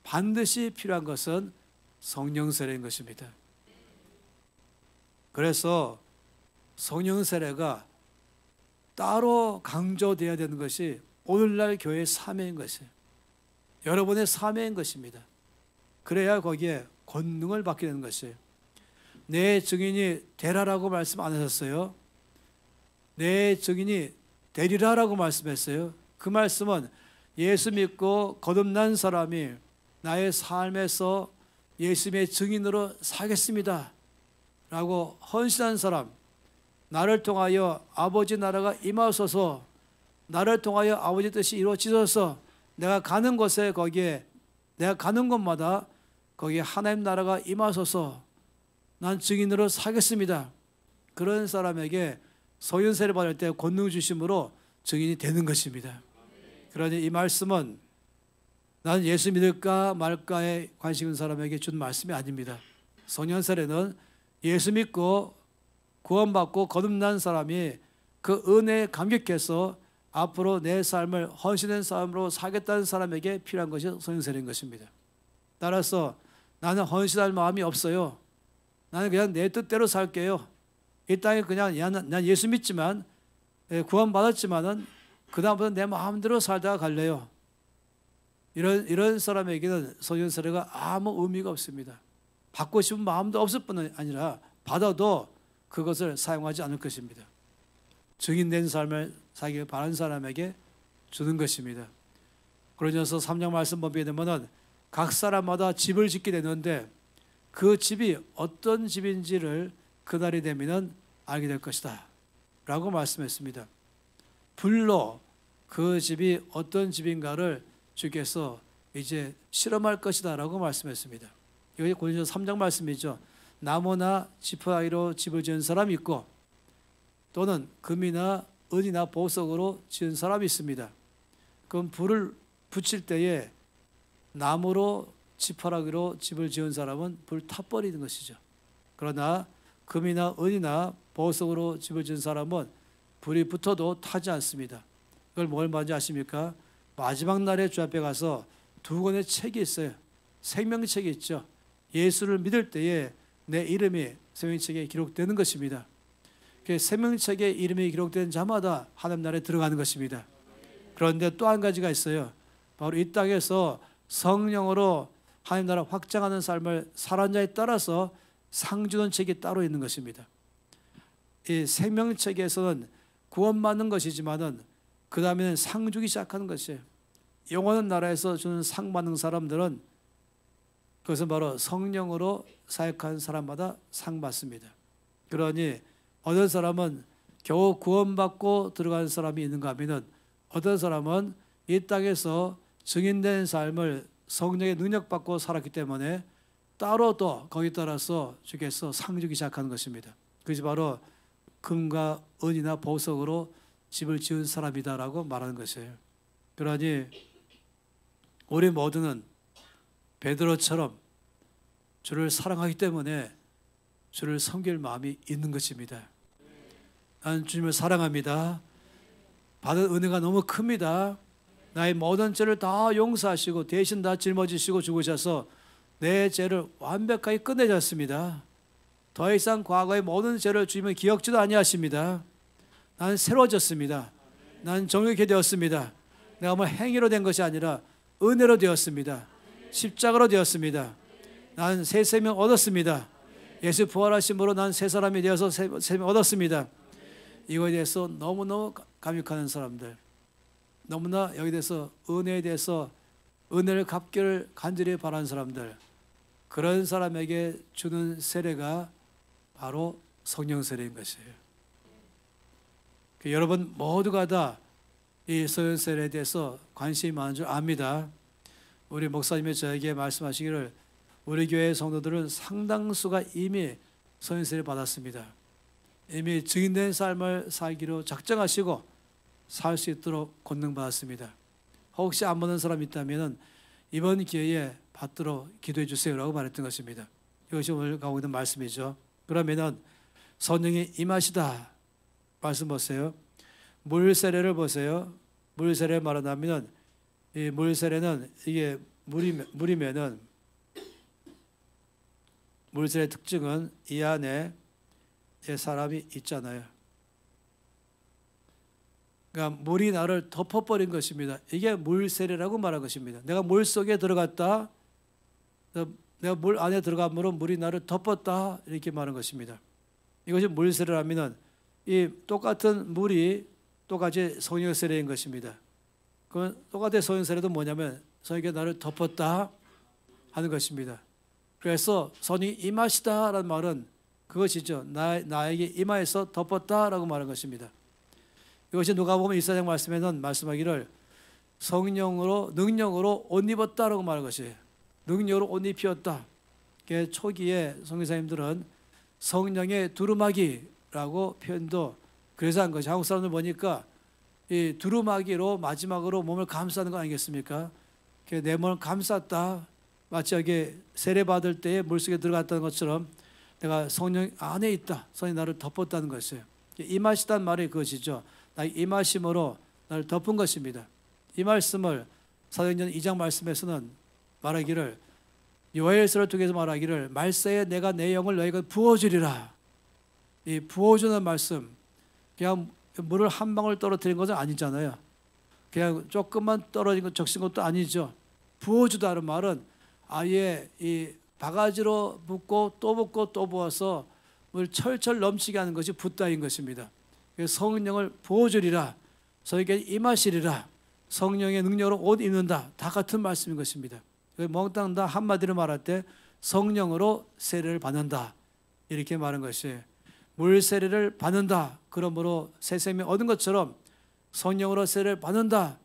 반드시 필요한 것은 성령 세례인 것입니다. 그래서 성령 세례가 따로 강조되어야 되는 것이 오늘날 교회의 사명인 것이에요. 여러분의 사명인 것입니다. 그래야 거기에 권능을 받게 되는 것이에요. 내 증인이 되라라고 말씀 안 하셨어요. 내 증인이 되리라라고 말씀했어요. 그 말씀은 예수 믿고 거듭난 사람이 나의 삶에서 예수님의 증인으로 살겠습니다 라고 헌신한 사람, 나를 통하여 아버지 나라가 임하소서, 나를 통하여 아버지 뜻이 이루어지소서, 내가 가는 곳에 거기에 내가 가는 곳마다 거기에 하나님 나라가 임하소서, 난 증인으로 살겠습니다. 그런 사람에게 성령 세례 받을 때 권능 주심으로 증인이 되는 것입니다. 그러니 이 말씀은 나는 예수 믿을까 말까에 관심 있는 사람에게 준 말씀이 아닙니다. 성령 세례는 예수 믿고 구원받고 거듭난 사람이 그 은혜에 감격해서 앞으로 내 삶을 헌신된 삶으로 살겠다는 사람에게 필요한 것이 성령 세례인 것입니다. 따라서 나는 헌신할 마음이 없어요. 나는 그냥 내 뜻대로 살게요. 이 땅에 그냥 난 예수 믿지만 구원받았지만은 그 다음부터 내 마음대로 살다가 갈래요. 이런 사람에게는 성령 세례가 아무 의미가 없습니다. 받고 싶은 마음도 없을 뿐 아니라 받아도 그것을 사용하지 않을 것입니다. 증인된 삶을 살기 바라는 사람에게 주는 것입니다. 고린도서 3장 말씀 보게 되면은 각 사람마다 집을 짓게 되는데 그 집이 어떤 집인지를 그날이 되면은 알게 될 것이다 라고 말씀했습니다. 불로 그 집이 어떤 집인가를 주께서 이제 실험할 것이다 라고 말씀했습니다. 이것이 고린도서 3장 말씀이죠. 나무나 지푸라기로 집을 지은 사람이 있고 또는 금이나 은이나 보석으로 지은 사람이 있습니다. 그럼 불을 붙일 때에 나무로 지푸라기로 집을 지은 사람은 불 타버리는 것이죠. 그러나 금이나 은이나 보석으로 집을 지은 사람은 불이 붙어도 타지 않습니다. 이걸 뭘 말인지 아십니까? 마지막 날에 주 앞에 가서 두 권의 책이 있어요. 생명책이 있죠. 예수를 믿을 때에 내 이름이 생명책에 기록되는 것입니다. 생명책에 이름이 기록된 자마다 하나님 나라에 들어가는 것입니다. 그런데 또 한 가지가 있어요. 바로 이 땅에서 성령으로 하나님 나라 확장하는 삶을 살아간 자에 따라서 상 주는 책이 따로 있는 것입니다. 이 생명책에서는 구원받는 것이지만은 그 다음에는 상 주기 시작하는 것이에요. 영원한 나라에서 주는 상 받는 사람들은 그것은 바로 성령으로 사역한 사람마다 상 받습니다. 그러니 어떤 사람은 겨우 구원받고 들어간 사람이 있는가 하면은 어떤 사람은 이 땅에서 증인된 삶을 성령의 능력받고 살았기 때문에 따로 또 거기에 따라서 주께서 상 주기 시작하는 것입니다. 그것이 바로 금과 은이나 보석으로 집을 지은 사람이다라고 말하는 것이에요. 그러니 우리 모두는 베드로처럼 주를 사랑하기 때문에 주를 섬길 마음이 있는 것입니다. 나는 주님을 사랑합니다. 받은 은혜가 너무 큽니다. 나의 모든 죄를 다 용서하시고 대신 다 짊어지시고 죽으셔서 내 죄를 완벽하게 끝내셨습니다. 더 이상 과거의 모든 죄를 주님은 기억지도 아니하십니다. 나는 새로워졌습니다. 나는 정욕이 되었습니다. 내가 뭐 행위로 된 것이 아니라 은혜로 되었습니다. 십자가로 되었습니다. 나는 새 생명 얻었습니다. 예수 부활하심으로 난 새 사람이 되어서 새 생명 얻었습니다. 이거에 대해서 너무너무 감격하는 사람들, 너무나 여기 대해서 은혜에 대해서 은혜를 갚기를 간절히 바라는 사람들, 그런 사람에게 주는 세례가 바로 성령 세례인 것이에요. 여러분 모두가 다 이 성령 세례에 대해서 관심이 많은 줄 압니다. 우리 목사님이 저에게 말씀하시기를 우리 교회 성도들은 상당수가 이미 성령 세례를 받았습니다. 이미 증인된 삶을 살기로 작정하시고 살 수 있도록 권능받았습니다. 혹시 안 받는 사람이 있다면 이번 기회에 받도록 기도해 주세요라고 말했던 것입니다. 이것이 오늘 가고 있는 말씀이죠. 그러면은 성령이 임하시다 말씀 보세요. 물 세례를 보세요. 물 세례 말한다면 이 물 세례는 이게 물이면은 물 세례 특징은 이 안에 사람이 있잖아요. 그러니까 물이 나를 덮어버린 것입니다. 이게 물 세례라고 말한 것입니다. 내가 물 속에 들어갔다, 내가 물 안에 들어감으로 물이 나를 덮었다 이렇게 말한 것입니다. 이것이 물 세례라면은 이 똑같은 물이 똑같이 성령 세례인 것입니다. 그 똑같은 성령 세례도 뭐냐면 성령이 나를 덮었다 하는 것입니다. 그래서 성령이 임하시다라는 말은 그것이죠. 나에게 임하여서 덮었다라고 말한 것입니다. 이것이 누가복음 1장 말씀에는 말씀하기를 성령으로 능력으로 옷 입었다라고 말한 것이에요. 능력으로 옷 입혔다. 초기에 성교사님들은 성령의 두루마기라고 표현도 그래서 한 것이, 한국 사람들 보니까 이 두루마기로 마지막으로 몸을 감싸는 거 아니겠습니까? 내 몸을 감쌌다. 마치 여기 세례 받을 때에 물속에 들어갔다는 것처럼 내가 성령 안에 있다. 성령이 나를 덮었다는 것이에요. 임하시다는 말이 그것이죠. 나의 임하심으로 나를 덮은 것입니다. 이 말씀을 사도행전 2장 말씀에서는 말하기를, 요엘서를 통해서 말하기를 말세에 내가 내 영을 너희가 부어주리라. 이 부어주는 말씀, 그냥 물을 한 방울 떨어뜨린 것은 아니잖아요. 그냥 조금만 떨어진 것, 적신 것도 아니죠. 부어주다는 말은 아예 이 바가지로 붓고 또 부어서 물 철철 넘치게 하는 것이 붓다인 것입니다. 성령을 부어주리라, 저에게 임하시리라, 성령의 능력으로 옷 입는다, 다 같은 말씀인 것입니다. 몽땅 다 한마디로 말할 때 성령으로 세례를 받는다 이렇게 말한 것이, 물 세례를 받는다, 그러므로 새 생명 얻은 것처럼 성령으로 세례를 받는다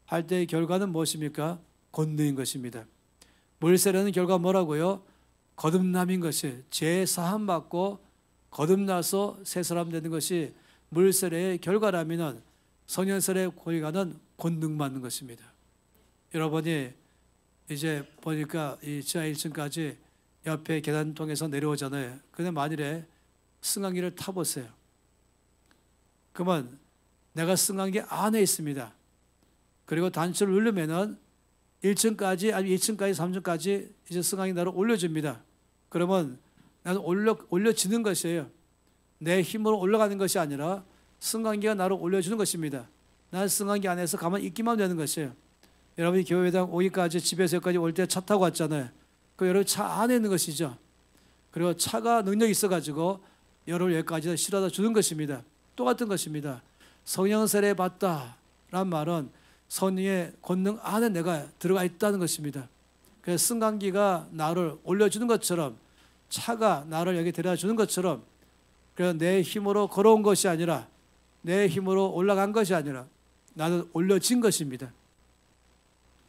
할 때의 결과는 무엇입니까? 권능인 것입니다. 물 세례는 결과 뭐라고요? 거듭남인 것이, 죄 사함 받고 거듭나서 새 사람 되는 것이 물 세례의 결과라면 성령 세례의 결과는 권능 받는 것입니다. 여러분이 이제 보니까 이 지하 1층까지 옆에 계단 통해서 내려오잖아요. 근데 만일에 승강기를 타보세요. 그러면 내가 승강기 안에 있습니다. 그리고 단추를 누르면은 1층까지 아니면 2층까지 3층까지 이제 승강기 나를 올려줍니다. 그러면 나는 올려지는 것이에요. 내 힘으로 올라가는 것이 아니라 승강기가 나를 올려주는 것입니다. 나는 승강기 안에서 가만히 있기만 되는 것이에요. 여러분이 교회당 오기까지 집에서 여기까지 올 때 차 타고 왔잖아요. 그 여러분 차 안에 있는 것이죠. 그리고 차가 능력이 있어가지고 여러분을 여기까지 실어다 주는 것입니다. 똑같은 것입니다. 성령 세례 받다란 말은 성령의 권능 안에 내가 들어가 있다는 것입니다. 그래서 승강기가 나를 올려주는 것처럼, 차가 나를 여기 데려다 주는 것처럼, 그래서 내 힘으로 걸어온 것이 아니라, 내 힘으로 올라간 것이 아니라 나는 올려진 것입니다.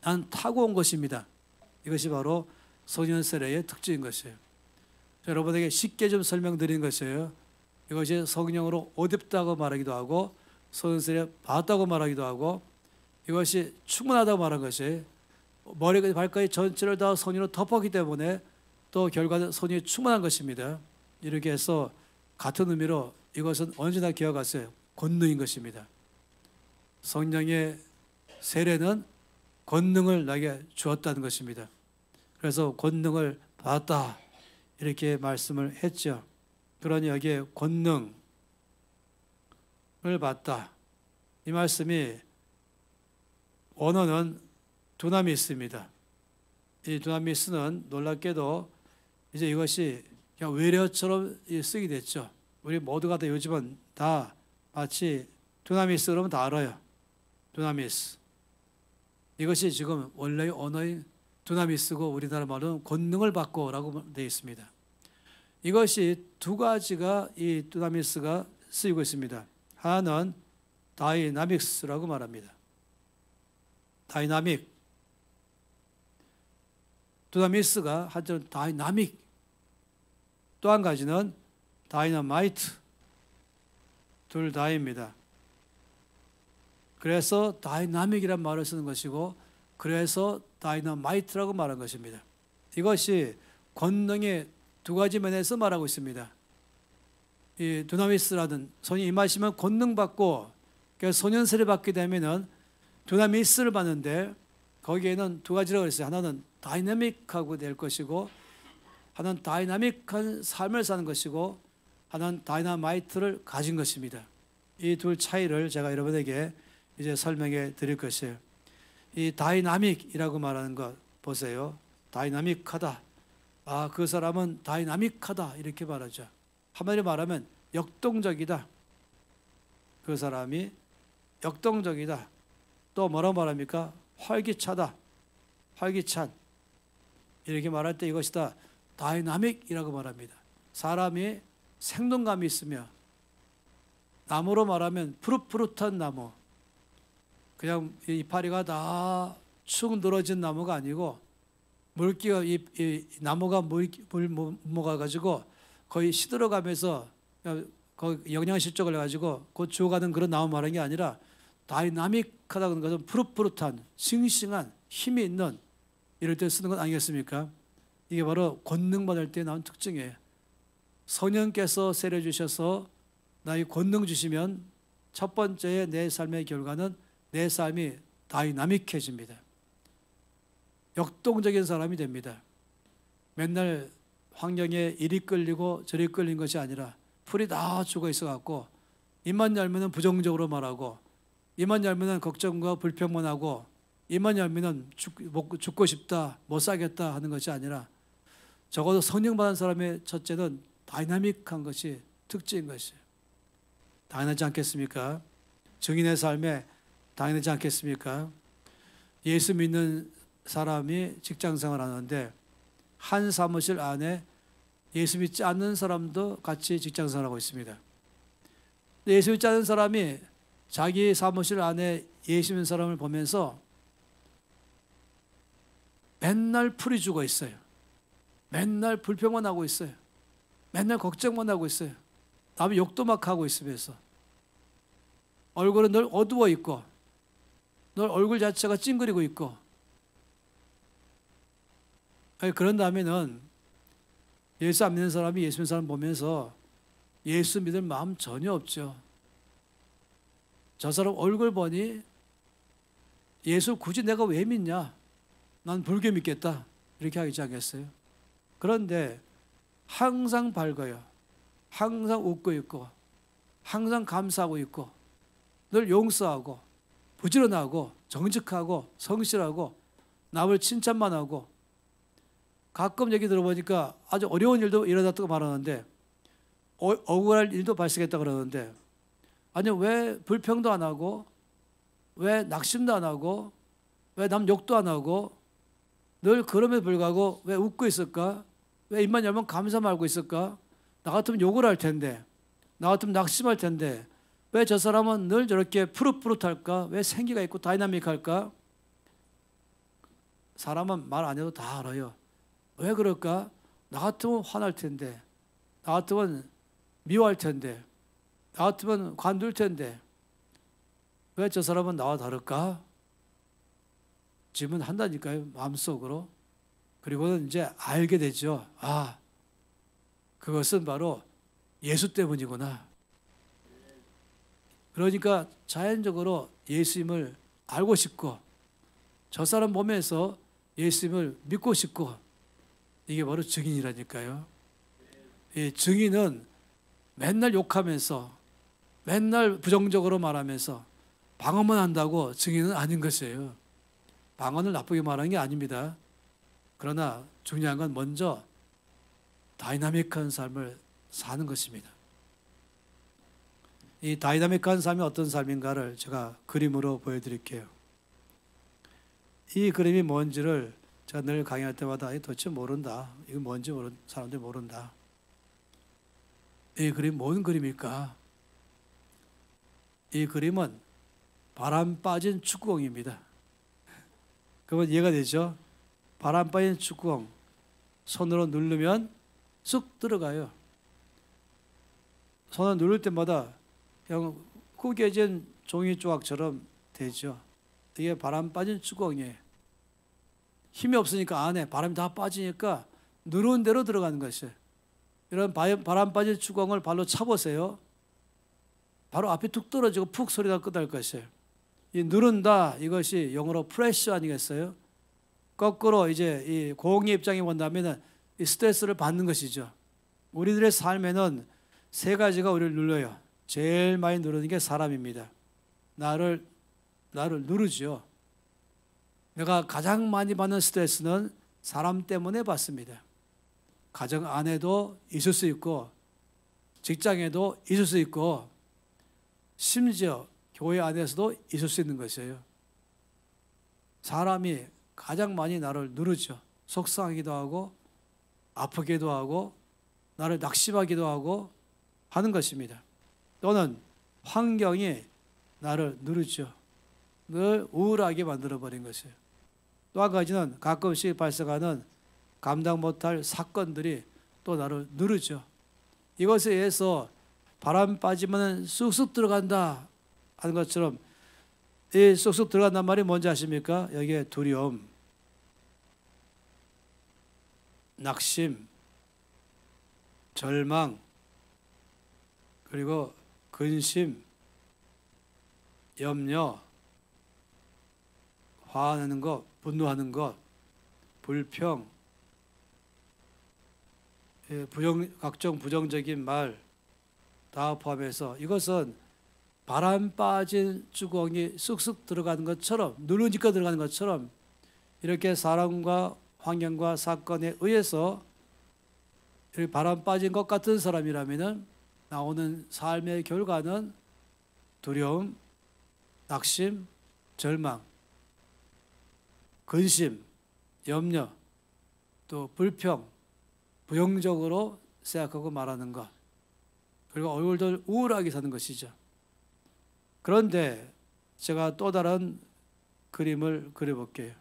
나는 타고 온 것입니다. 이것이 바로 소년 세례의 특징인 것이에요. 여러분에게 쉽게 좀 설명드리는 것이에요. 이것이 성령으로 옷입다고 말하기도 하고 소년 세례 받았다고 말하기도 하고 이것이 충분하다고 말한 것이 머리까지 발까지 전체를 다 선유로 덮었기 때문에 또 결과는 선유에 충만한 것입니다. 이렇게 해서 같은 의미로 이것은 언제나 기억하세요. 권능인 것입니다. 성령의 세례는 권능을 나에게 주었다는 것입니다. 그래서 권능을 받았다 이렇게 말씀을 했죠. 그러니 여기에 권능을 받다 이 말씀이 원어는 두나미스입니다. 이 두나미스는 놀랍게도 이제 이것이 그냥 외래어처럼 쓰게 됐죠. 우리 모두가 다 요즘은 다 마치 두나미스 그러면 다 알아요. 두나미스. 이것이 지금 원래의 언어인 두나미스고 우리나라 말로는 권능을 받고라고 되어 있습니다. 이것이 두 가지가 이 두나미스가 쓰이고 있습니다. 하나는 다이나믹스라고 말합니다. 다이나믹. 두나미스가 한자로 다이나믹. 또 한 가지는 다이너마이트. 둘 다입니다. 그래서 다이나믹이란 말을 쓰는 것이고 그래서 다이너마이트라고 말한 것입니다. 이것이 권능의 두 가지 면에서 말하고 있습니다. 이 두나미스라는 손이 임하시면 권능 받고 소년 세례 받게 되면은 두나미스를 받는데 거기에는 두 가지라고 했어요. 하나는 다이나믹하고 될 것이고 하나는 다이나믹한 삶을 사는 것이고 하나는 다이너마이트를 가진 것입니다. 이 둘 차이를 제가 여러분에게 이제 설명해 드릴 것이에요. 이 다이나믹이라고 말하는 것 보세요. 다이나믹하다. 아, 그 사람은 다이나믹하다 이렇게 말하죠. 한마디로 말하면 역동적이다. 그 사람이 역동적이다. 또 뭐라고 말합니까? 활기차다. 활기찬. 이렇게 말할 때 이것이다. 다이나믹이라고 말합니다. 사람이 생동감이 있으며 나무로 말하면 푸릇푸릇한 나무. 그냥 이파리가 다 축 늘어진 나무가 아니고 물기가 이 나무가 물 먹어가지고 거의 시들어가면서 거의 영양실적을 해가지고 곧 죽어가는 그런 나무 말하는 게 아니라 다이나믹하다는 것은 푸릇푸릇한 싱싱한 힘이 있는 이럴 때 쓰는 것 아니겠습니까? 이게 바로 권능 받을 때 나온 특징이에요. 성령께서 세례 주셔서 나의 권능 주시면 첫 번째 내 삶의 결과는 내 삶이 다이나믹해집니다. 역동적인 사람이 됩니다. 맨날 환경에 이리 끌리고 저리 끌린 것이 아니라 풀이 다 죽어 있어갖고 입만 열면 부정적으로 말하고 입만 열면 걱정과 불평만 하고 입만 열면 죽고 싶다 못 살겠다 하는 것이 아니라 적어도 성령 받은 사람의 첫째는 다이나믹한 것이 특징인 것이에요. 당연하지 않겠습니까? 증인의 삶에 당연하지 않겠습니까? 예수 믿는 사람이 직장생활 하는데 한 사무실 안에 예수 믿지 않는 사람도 같이 직장생활하고 있습니다. 예수 믿지 않는 사람이 자기 사무실 안에 예수 믿는 사람을 보면서 맨날 풀이 죽어 있어요. 맨날 불평만 하고 있어요. 맨날 걱정만 하고 있어요. 남의 욕도 막 하고 있으면서 얼굴은 늘 어두워 있고 늘 얼굴 자체가 찡그리고 있고 그런 다음에는 예수 안 믿는 사람이 예수 믿는 사람 보면서 예수 믿을 마음 전혀 없죠. 저 사람 얼굴 보니 예수 굳이 내가 왜 믿냐? 난 불교 믿겠다. 이렇게 하지 않겠어요? 그런데 항상 밝아요. 항상 웃고 있고 항상 감사하고 있고 늘 용서하고 부지런하고 정직하고 성실하고 남을 칭찬만 하고 가끔 얘기 들어보니까 아주 어려운 일도 일어났다고 말하는데 억울할 일도 발생했다고 그러는데 아니 왜 불평도 안 하고 왜 낙심도 안 하고 왜 남 욕도 안 하고 늘 그럼에도 불구하고 왜 웃고 있을까? 왜 입만 열면 감사 말고 있을까? 나 같으면 욕을 할 텐데 나 같으면 낙심할 텐데 왜 저 사람은 늘 저렇게 푸릇푸릇할까? 왜 생기가 있고 다이나믹할까? 사람은 말 안 해도 다 알아요. 왜 그럴까? 나 같으면 화날 텐데, 나 같으면 미워할 텐데, 나 같으면 관둘 텐데, 왜 저 사람은 나와 다를까? 질문한다니까요, 마음속으로. 그리고는 이제 알게 되죠. 아, 그것은 바로 예수 때문이구나. 그러니까 자연적으로 예수님을 알고 싶고, 저 사람 보면서 예수님을 믿고 싶고, 이게 바로 증인이라니까요. 이 증인은 맨날 욕하면서, 맨날 부정적으로 말하면서 방언만 한다고 증인은 아닌 것이에요. 방언을 나쁘게 말하는 게 아닙니다. 그러나 중요한 건 먼저 다이나믹한 삶을 사는 것입니다. 이 다이나믹한 삶이 어떤 삶인가를 제가 그림으로 보여드릴게요. 이 그림이 뭔지를 제가 늘 강의할 때마다 도대체 모른다. 이거 뭔지 사람들이 모른다. 이 그림 뭔 그림일까? 이 그림은 바람 빠진 축구공입니다. 그러면 이해가 되죠? 바람 빠진 축구공. 손으로 누르면 쑥 들어가요. 손을 누를 때마다 그냥 구겨진 종이 조각처럼 되죠. 이게 바람 빠진 축구공이에요. 힘이 없으니까 안에 바람이 다 빠지니까 누른 대로 들어가는 것이에요. 이런 바람 빠진 축구공을 발로 차보세요. 바로 앞에 툭 떨어지고 푹 소리가 끝날 것이에요. 이 누른다, 이것이 영어로 프레셔 아니겠어요? 거꾸로 이제 이 공의 입장에 본다면 이 스트레스를 받는 것이죠. 우리들의 삶에는 세 가지가 우리를 눌러요. 제일 많이 누르는 게 사람입니다. 나를 누르죠. 내가 가장 많이 받는 스트레스는 사람 때문에 받습니다. 가정 안에도 있을 수 있고, 직장에도 있을 수 있고, 심지어 교회 안에서도 있을 수 있는 것이에요. 사람이 가장 많이 나를 누르죠. 속상하기도 하고, 아프기도 하고, 나를 낙심하기도 하고 하는 것입니다. 또는 환경이 나를 누르죠. 늘 우울하게 만들어버린 것이에요. 또 한 가지는 가끔씩 발생하는 감당 못할 사건들이 또 나를 누르죠. 이것에 의해서 바람 빠지면 쑥쑥 들어간다 하는 것처럼, 이 쑥쑥 들어간단 말이 뭔지 아십니까? 여기에 두려움, 낙심, 절망, 그리고 근심, 염려, 화나는 것, 분노하는 것, 불평, 각종 부정적인 말 다 포함해서, 이것은 바람 빠진 주걱이 쑥쑥 들어가는 것처럼, 누르니까 들어가는 것처럼, 이렇게 사람과 환경과 사건에 의해서 바람 빠진 것 같은 사람이라면 나오는 삶의 결과는 두려움, 낙심, 절망, 근심, 염려, 또 불평, 부정적으로 생각하고 말하는 것, 그리고 얼굴도 우울하게 사는 것이죠. 그런데 제가 또 다른 그림을 그려볼게요.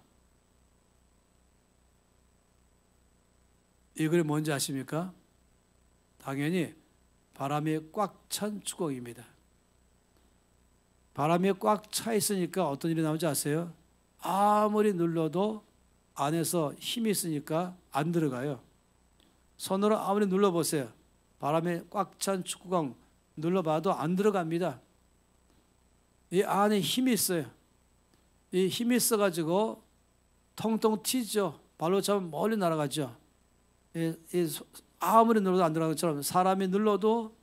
이 그림 뭔지 아십니까? 당연히 바람이 꽉 찬 축구공입니다. 바람이 꽉 차 있으니까 어떤 일이 나오지 아세요? 아무리 눌러도 안에서 힘이 있으니까 안 들어가요. 손으로 아무리 눌러보세요. 바람에 꽉 찬 축구공 눌러봐도 안 들어갑니다. 이 안에 힘이 있어요. 이 힘이 있어가지고 통통 튀죠. 발로 차면 멀리 날아가죠. 아무리 눌러도 안 들어가는 것처럼, 사람이 눌러도,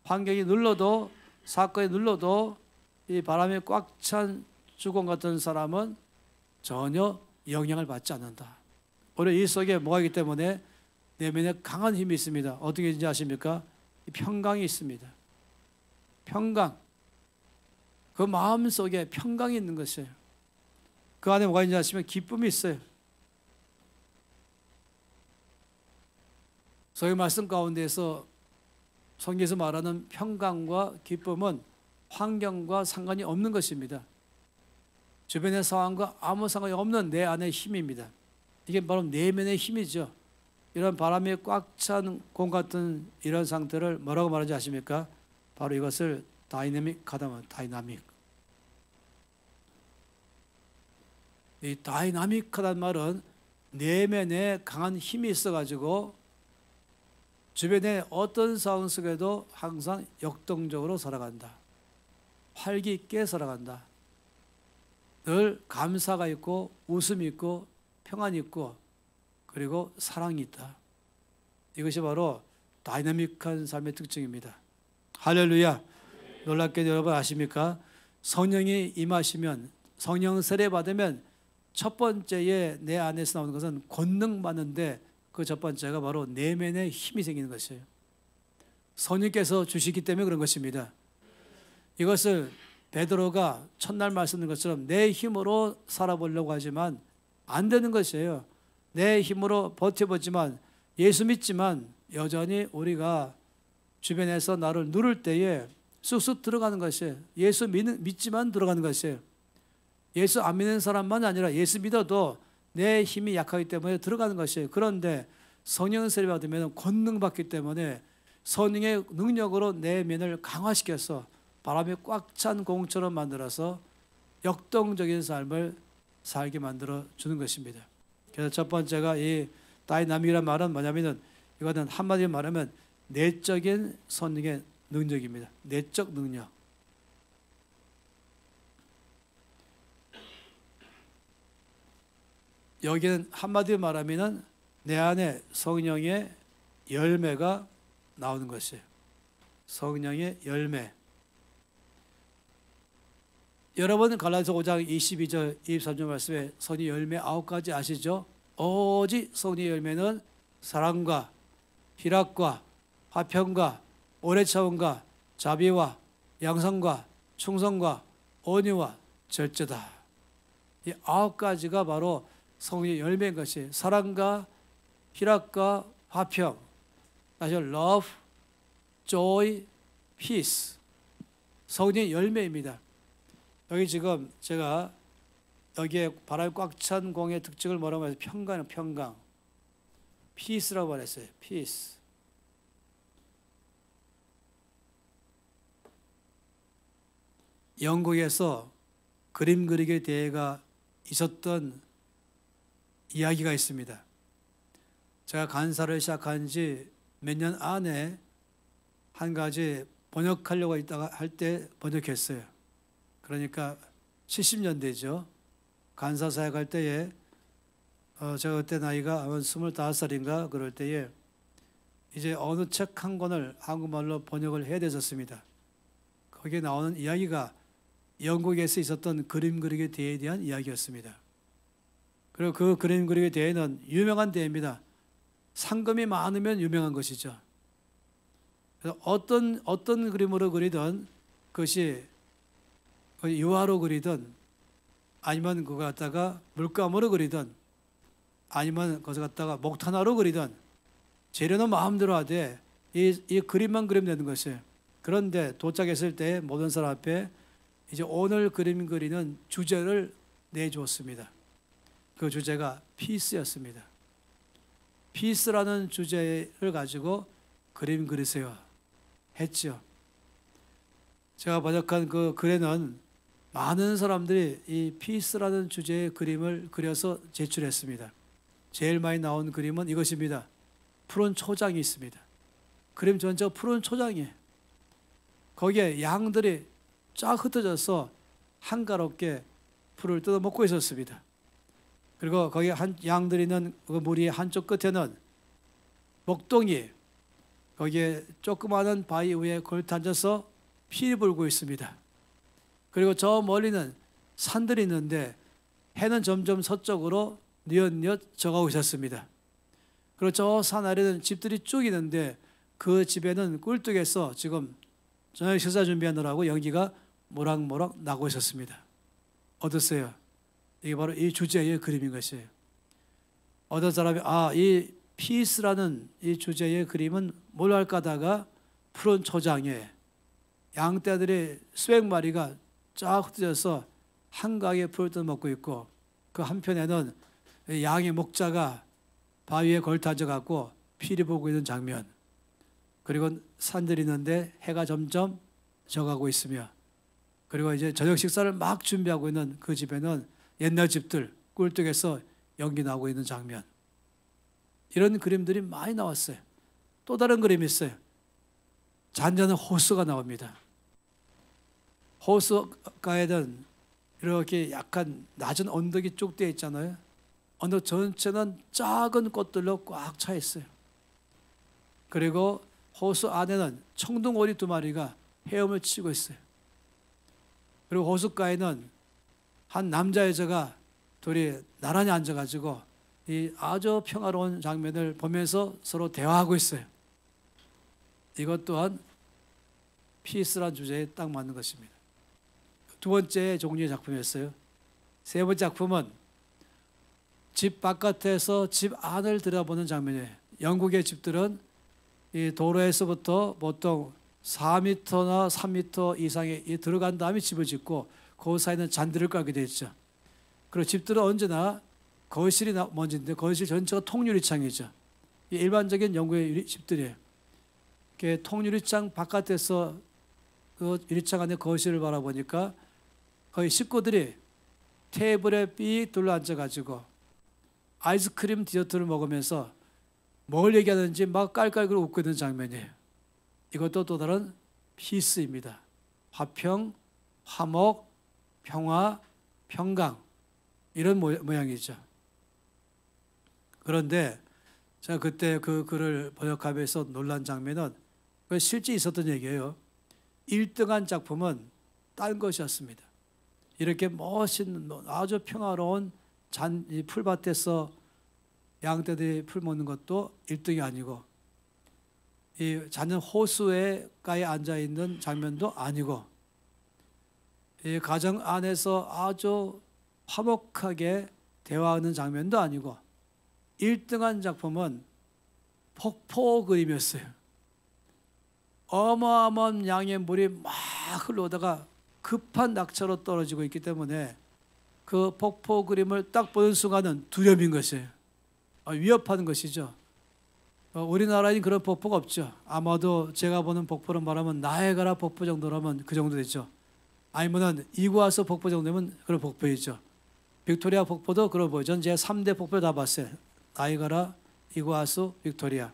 환경이 눌러도, 사건이 눌러도 이 바람에 꽉 찬 축구공 같은 사람은 전혀 영향을 받지 않는다. 오히려 이 속에 뭐가 있기 때문에 내면에 강한 힘이 있습니다. 어떻게 인지 아십니까? 평강이 있습니다. 평강. 그 마음 속에 평강이 있는 것이에요. 그 안에 뭐가 있는지 아시면 기쁨이 있어요. 소위 말씀 가운데서 성경에서 말하는 평강과 기쁨은 환경과 상관이 없는 것입니다. 주변의 상황과 아무 상관이 없는 내 안의 힘입니다. 이게 바로 내면의 힘이죠. 이런 바람이 꽉 찬 공 같은 이런 상태를 뭐라고 말하는지 아십니까? 바로 이것을 다이내믹하다. 다이나믹. 이 다이나믹하다는 말은 내면에 강한 힘이 있어가지고 주변의 어떤 상황 속에도 항상 역동적으로 살아간다. 활기 있게 살아간다. 늘 감사가 있고 웃음이 있고 평안이 있고 그리고 사랑이 있다. 이것이 바로 다이나믹한 삶의 특징입니다. 할렐루야. 놀랍게도 여러분 아십니까? 성령이 임하시면, 성령 세례 받으면 첫 번째에 내 안에서 나오는 것은 권능 받는데 그 첫 번째가 바로 내면의 힘이 생기는 것이에요. 성령께서 주시기 때문에 그런 것입니다. 이것을 베드로가 첫날 말씀드린 것처럼 내 힘으로 살아보려고 하지만 안 되는 것이에요. 내 힘으로 버텨보지만 예수 믿지만 여전히 우리가 주변에서 나를 누를 때에 쑥쑥 들어가는 것이에요. 예수 믿지만 들어가는 것이에요. 예수 안 믿는 사람만 아니라 예수 믿어도 내 힘이 약하기 때문에 들어가는 것이에요. 그런데 성령 세례 받으면 권능 받기 때문에 성령의 능력으로 내면을 강화시켜서 바람이 꽉 찬 공처럼 만들어서 역동적인 삶을 살게 만들어 주는 것입니다. 그래서 첫 번째가 이 다이나믹이라는 말은 뭐냐면은 이거는 한마디로 말하면 내적인 성령의 능력입니다. 내적 능력. 여기는 한마디로 말하면은 내 안에 성령의 열매가 나오는 것이에요. 성령의 열매. 여러분 갈라디아서 5장 22절 23절 말씀에 성령의 열매 9가지 아시죠? 오직 성령의 열매는 사랑과 희락과 화평과 오래 참음과 자비와 양선과 충성과 온유와 절제다. 이 9가지가 바로 성령의 열매인 것이 사랑과 희락과 화평, 다시 love, joy, peace. 성령의 열매입니다. 여기 지금 제가 여기에 바람이 꽉 찬 공의 특징을 뭐라고 해서 평강은 평강. peace라고 말했어요. peace. 영국에서 그림 그리기 대회가 있었던 이야기가 있습니다. 제가 간사를 시작한 지 몇 년 안에 한 가지 번역하려고 있다가 할 때 번역했어요. 그러니까 70년대죠. 간사 사역할 때에 제가 그때 나이가 아마 25살인가 그럴 때에 이제 어느 책 한 권을 한국말로 번역을 해야 되었습니다. 거기에 나오는 이야기가 영국에서 있었던 그림 그리기 대회에 대한 이야기였습니다. 그리고 그 그림 그리기 대회는 유명한 대회입니다. 상금이 많으면 유명한 것이죠. 그래서 어떤 그림으로 그리든 그것이 유화로 그리든 아니면 그거 갖다가 물감으로 그리든 아니면 그것을 갖다가 목탄화로 그리든 재료는 마음대로 하되 이 그림만 그리면 되는 것이에요. 그런데 도착했을 때 모든 사람 앞에 이제 오늘 그림 그리는 주제를 내주었습니다. 그 주제가 피스였습니다. 피스라는 주제를 가지고 그림 그리세요 했죠. 제가 번역한 그 글에는 많은 사람들이 이 피스라는 주제의 그림을 그려서 제출했습니다. 제일 많이 나온 그림은 이것입니다. 푸른 초장이 있습니다. 그림 전체가 푸른 초장이에요. 거기에 양들이 쫙 흩어져서 한가롭게 풀을 뜯어먹고 있었습니다. 그리고 거기 양들이 있는 그 무리 한쪽 끝에는 목동이 거기에 조그마한 바위 위에 걸터 앉아서 피를 불고 있습니다. 그리고 저 멀리는 산들이 있는데 해는 점점 서쪽으로 뉘엿뉘엿 져가고 있었습니다. 그리고 저 산 아래는 집들이 쭉 있는데 그 집에는 꿀뚝에서 지금 저녁 식사 준비하느라고 연기가 모락모락 나고 있었습니다. 어떠세요? 이게 바로 이 주제의 그림인 것이에요. 어떤 사람이 이 피스라는 이 주제의 그림은 뭘 할까 하다가 푸른 초장에 양떼들의 수백 마리가 쫙 흩어져서 한가하게 풀을 뜯어먹고 있고 그 한편에는 양의 목자가 바위에 걸터져 갖고 피리 보고 있는 장면, 그리고 산들이 있는데 해가 점점 져가고 있으며, 그리고 이제 저녁 식사를 막 준비하고 있는 그 집에는 옛날 집들 꿀뚝에서 연기 나오고 있는 장면, 이런 그림들이 많이 나왔어요. 또 다른 그림이 있어요. 잔잔한 호수가 나옵니다. 호수가에는 이렇게 약간 낮은 언덕이 쭉 되어 있잖아요. 언덕 전체는 작은 꽃들로 꽉 차 있어요. 그리고 호수 안에는 청둥오리 2마리가 헤엄을 치고 있어요. 그리고 호숫가에는 한 남자 여자가 둘이 나란히 앉아가지고 이 아주 평화로운 장면을 보면서 서로 대화하고 있어요. 이것 또한 피스란 주제에 딱 맞는 것입니다. 두 번째 종류의 작품이었어요. 세 번째 작품은 집 바깥에서 집 안을 들여다보는 장면이에요. 영국의 집들은 이 도로에서부터 보통 4m나 3m 이상에 들어간 다음에 집을 짓고 그 사이는 잔디를 깔게 되어 있죠. 그리고 집들은 언제나 거실이 먼저인데 거실 전체가 통유리창이죠. 일반적인 영국의 집들이에요. 통유리창 바깥에서 그 유리창 안에 거실을 바라보니까 거의 식구들이 테이블에 삐 둘러앉아가지고 아이스크림 디저트를 먹으면서 뭘 얘기하는지 막 깔깔거리고 웃고 있는 장면이에요. 이것도 또 다른 피스입니다. 화평, 화목, 평화, 평강, 이런 모양이죠. 그런데 제가 그때 그 글을 번역하면서 놀란 장면은 실제 있었던 얘기예요. 1등한 작품은 딴 것이었습니다. 이렇게 멋있는 아주 평화로운 이 풀밭에서 양떼들이 풀 먹는 것도 1등이 아니고, 이 잦은 호수가에 앉아 있는 장면도 아니고, 이 가정 안에서 아주 화목하게 대화하는 장면도 아니고, 1등한 작품은 폭포 그림이었어요. 어마어마한 양의 물이 막 흘러오다가 급한 낙차로 떨어지고 있기 때문에 그 폭포 그림을 딱 보는 순간은 두려움인 것이에요. 위협하는 것이죠. 우리나라에는 그런 폭포가 없죠. 아마도 제가 보는 폭포로 말하면 나이아가라 폭포 정도라면 그 정도 되죠. 아니면은 이구아수 폭포 정도면 그런 폭포이죠. 빅토리아 폭포도 그런 보이죠. 전 제 3대 폭포 다 봤어요. 나이아가라, 이구아수, 빅토리아.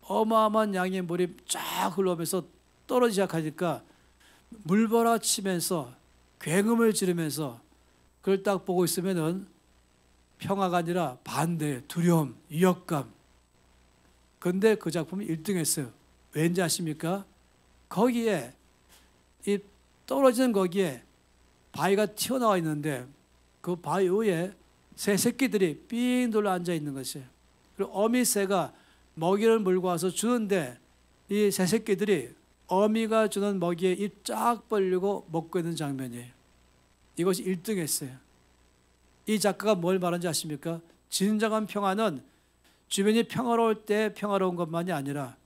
어마어마한 양의 물이 쫙 흘러오면서 떨어지기 시작하니까 물벌어치면서 굉음을 지르면서 그걸 딱 보고 있으면은 평화가 아니라 반대, 두려움, 위협감. 그런데 그 작품이 1등했어요. 왠지 아십니까? 거기에 이 떨어지는 거기에 바위가 튀어나와 있는데 그 바위 위에 새 새끼들이 삥 둘러 앉아 있는 것이에요. 그리고 어미새가 먹이를 물고 와서 주는데 이 새 새끼들이 어미가 주는 먹이에 입 쫙 벌리고 먹고 있는 장면이에요. 이것이 1등했어요. 이 작가가 뭘 말하는지 아십니까? 진정한 평화는 주변이 평화로울 때 평화로운 것만이 아니라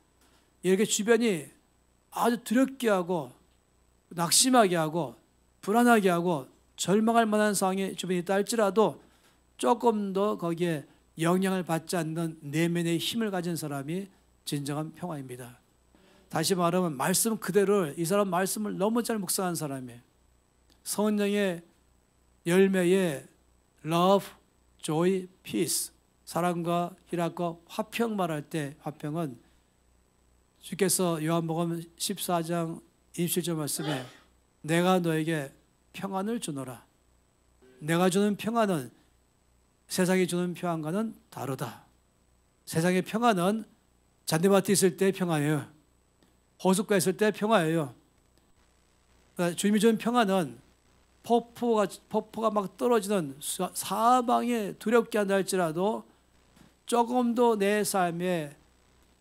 이렇게 주변이 아주 두렵게 하고 낙심하게 하고 불안하게 하고 절망할 만한 상황이 주변에 있다 할지라도 조금 더 거기에 영향을 받지 않는 내면의 힘을 가진 사람이 진정한 평화입니다. 다시 말하면 말씀 그대로, 이 사람 말씀을 너무 잘 묵상한 사람이에요. 성령의 열매에 love, joy, peace, 사랑과 희락과 화평 말할 때 화평은 주께서 요한복음 14장 27절 말씀에 내가 너에게 평안을 주노라. 내가 주는 평안은 세상이 주는 평안과는 다르다. 세상의 평안은 잔디밭에 있을 때 평화예요. 호숫가에 있을 때 평화예요. 그러니까 주님이 주는 평안은 폭포가 막 떨어지는 사방에 두렵게 한다 할지라도 조금도 내 삶에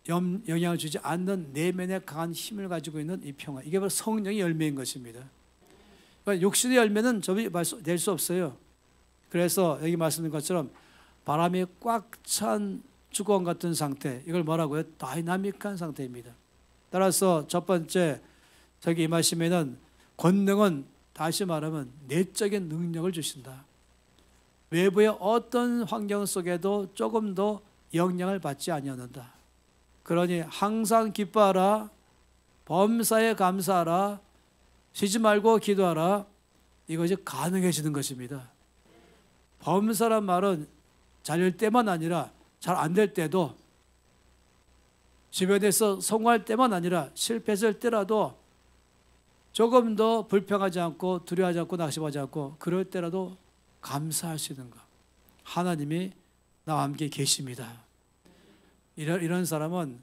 영향을 주지 않는 내면의 강한 힘을 가지고 있는 이 평화, 이게 바로 성령의 열매인 것입니다. 그러니까 육신의 열매는 저희 낼 수 없어요. 그래서 여기 말씀드린 것처럼 바람이 꽉 찬 주권 같은 상태, 이걸 뭐라고요? 다이나믹한 상태입니다. 따라서 첫 번째 저기 임하시면은 권능은 다시 말하면 내적인 능력을 주신다. 외부의 어떤 환경 속에도 조금도 영향을 받지 아니하는다. 그러니 항상 기뻐하라, 범사에 감사하라, 쉬지 말고 기도하라. 이것이 가능해지는 것입니다. 범사란 말은 잘 될 때만 아니라 잘 안 될 때도, 주변에서 성공할 때만 아니라 실패했을 때라도 조금 더 불평하지 않고 두려워하지 않고 낙심하지 않고 그럴 때라도 감사할 수 있는 것. 하나님이 나와 함께 계십니다. 이런 사람은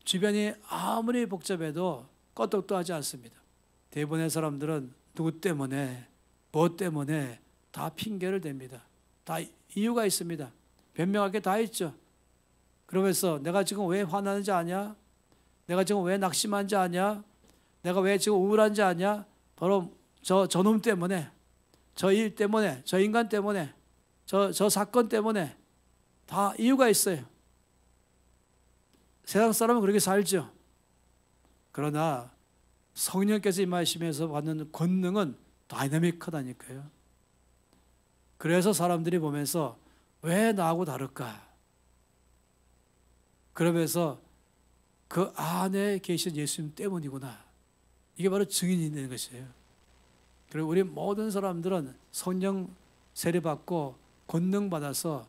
주변이 아무리 복잡해도 껐덕도 하지 않습니다. 대부분의 사람들은 누구 때문에, 뭐 때문에 다 핑계를 댑니다. 다 이유가 있습니다. 변명할 게 다 있죠. 그러면서 내가 지금 왜 화나는지 아냐? 내가 지금 왜 낙심한지 아냐? 내가 왜 지금 우울한지 아냐? 바로 저놈 때문에, 저 일 때문에, 저 인간 때문에, 저 사건 때문에 다 이유가 있어요. 세상 사람은 그렇게 살죠. 그러나 성령께서 임하시면서 받는 권능은 다이나믹하다니까요. 그래서 사람들이 보면서 왜 나하고 다를까? 그러면서 그 안에 계신 예수님 때문이구나. 이게 바로 증인이 되는 것이에요. 그리고 우리 모든 사람들은 성령 세례받고 권능 받아서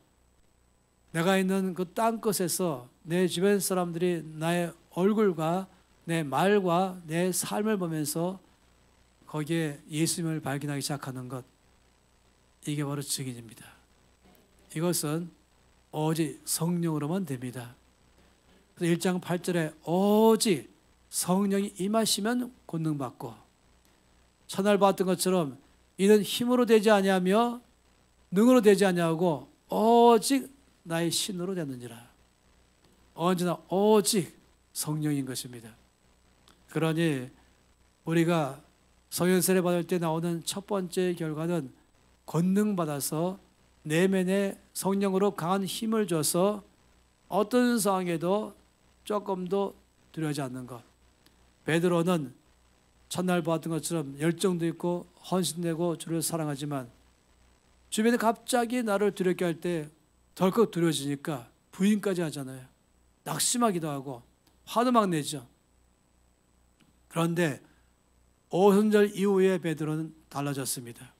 내가 있는 그 땅끝에서 내 주변 사람들이 나의 얼굴과 내 말과 내 삶을 보면서 거기에 예수님을 발견하기 시작하는 것, 이게 바로 증인입니다. 이것은 오직 성령으로만 됩니다. 그래서 1장 8절에 오직 성령이 임하시면 권능받고, 첫날 봤던 것처럼 이는 힘으로 되지 아니하며 능으로 되지 아니하고 오직 나의 신으로 되느니라. 언제나 오직 성령인 것입니다. 그러니 우리가 성령 세례 받을 때 나오는 첫 번째 결과는 권능 받아서 내면에 성령으로 강한 힘을 줘서 어떤 상황에도 조금도 두려워하지 않는 것. 베드로는 첫날 봤던 것처럼 열정도 있고 헌신되고 주를 사랑하지만 주변에 갑자기 나를 두렵게 할 때 덜컥 두려워지니까 부인까지 하잖아요. 낙심하기도 하고 화도 막 내죠. 그런데 오순절 이후에 베드로는 달라졌습니다.